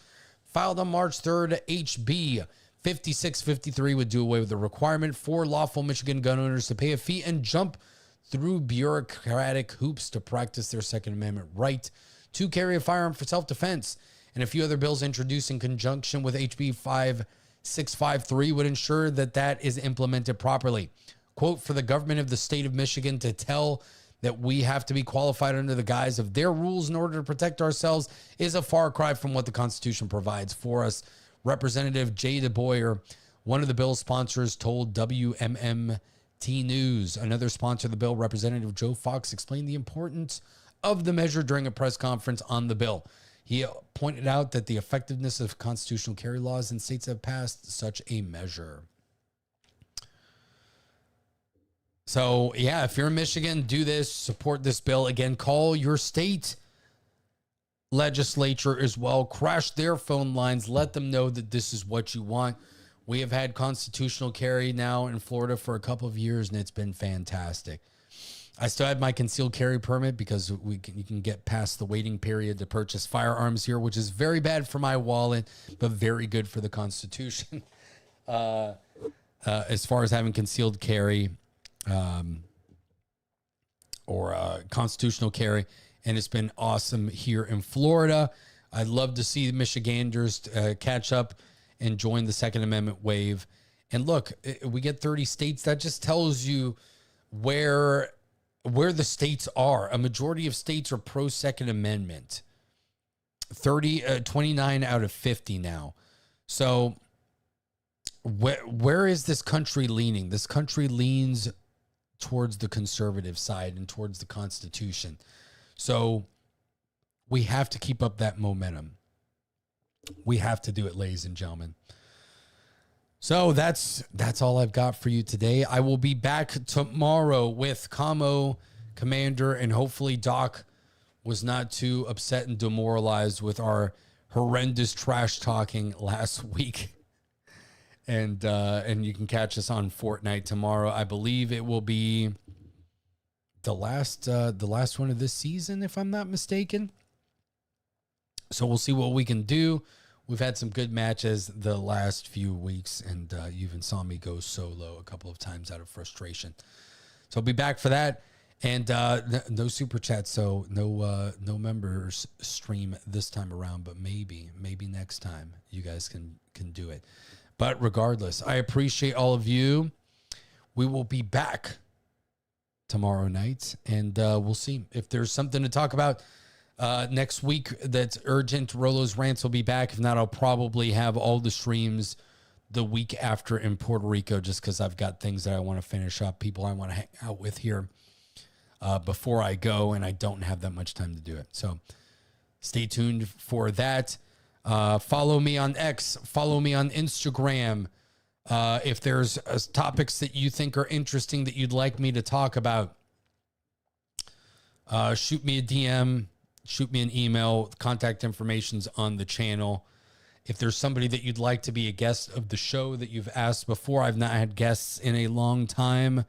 Filed on March 3rd, HB 5653 would do away with the requirement for lawful Michigan gun owners to pay a fee and jump through bureaucratic hoops to practice their Second Amendment right to carry a firearm for self-defense. And a few other bills introduced in conjunction with HB 5653 would ensure that is implemented properly. Quote, for the government of the state of Michigan to tell that we have to be qualified under the guise of their rules in order to protect ourselves is a far cry from what the Constitution provides for us. Representative Jay DeBoyer, one of the bill's sponsors, told WMMT News. Another sponsor of the bill, Representative Joe Fox, explained the importance of the measure during a press conference on the bill. He pointed out that the effectiveness of constitutional carry laws in states that have passed such a measure. So, yeah, if you're in Michigan, do this, support this bill. Again, call your state legislature as well. Crash their phone lines. Let them know that this is what you want. We have had constitutional carry now in Florida for a couple of years, and it's been fantastic. I still had my concealed carry permit because you can get past the waiting period to purchase firearms here, which is very bad for my wallet, but very good for the Constitution. As far as having concealed carry or constitutional carry, and it's been awesome here in Florida. I'd love to see the Michiganders catch up and join the Second Amendment wave. And look, we get 30 states. That just tells you where the states are. A majority of states are pro Second Amendment. 29 out of 50 now. So where is this country leaning? This country leans towards the conservative side and towards the Constitution. So we have to keep up that momentum. We have to do it, ladies and gentlemen. So that's all I've got for you today. I will be back tomorrow with Camo Commander, and hopefully Doc was not too upset and demoralized with our horrendous trash talking last week. And you can catch us on Fortnite tomorrow. I believe it will be the last one of this season, if I'm not mistaken. So we'll see what we can do. We've had some good matches the last few weeks, and you even saw me go solo a couple of times out of frustration. So I'll be back for that. And no super chats, so no members stream this time around, but maybe next time you guys can do it. But regardless, I appreciate all of you. We will be back tomorrow night, and we'll see if there's something to talk about next week that's urgent. Rolo's Rants will be back. If not, I'll probably have all the streams the week after in Puerto Rico, just because I've got things that I want to finish up, people I want to hang out with here before I go, and I don't have that much time to do it. So stay tuned for that. Follow me on X. Follow me on Instagram. If there's topics that you think are interesting that you'd like me to talk about, shoot me a DM, shoot me an email. Contact information's on the channel. If there's somebody that you'd like to be a guest of the show that you've asked before, I've not had guests in a long time.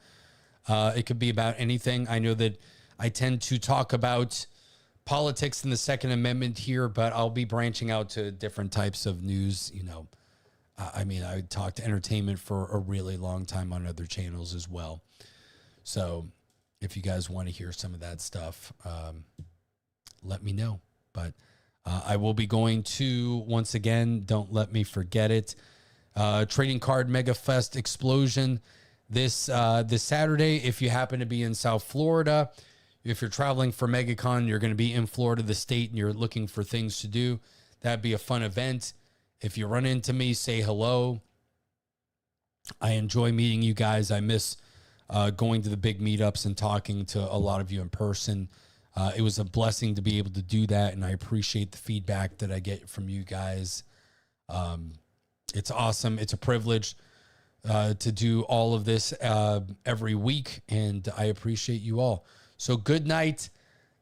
It could be about anything. I know that I tend to talk about politics and the Second Amendment here, but I'll be branching out to different types of news. I talked entertainment for a really long time on other channels as well. So if you guys want to hear some of that stuff, let me know. But I will be going to, once again, don't let me forget it, Trading Card Mega Fest Explosion this Saturday. If you happen to be in South Florida, if you're traveling for MegaCon, you're going to be in Florida, the state, and you're looking for things to do, that'd be a fun event. If you run into me, say hello. I enjoy meeting you guys. I miss going to the big meetups and talking to a lot of you in person. It was a blessing to be able to do that, and I appreciate the feedback that I get from you guys. It's awesome. It's a privilege to do all of this every week, and I appreciate you all. So good night.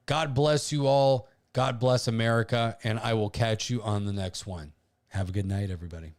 God bless you all. God bless America, and I will catch you on the next one. Have a good night, everybody.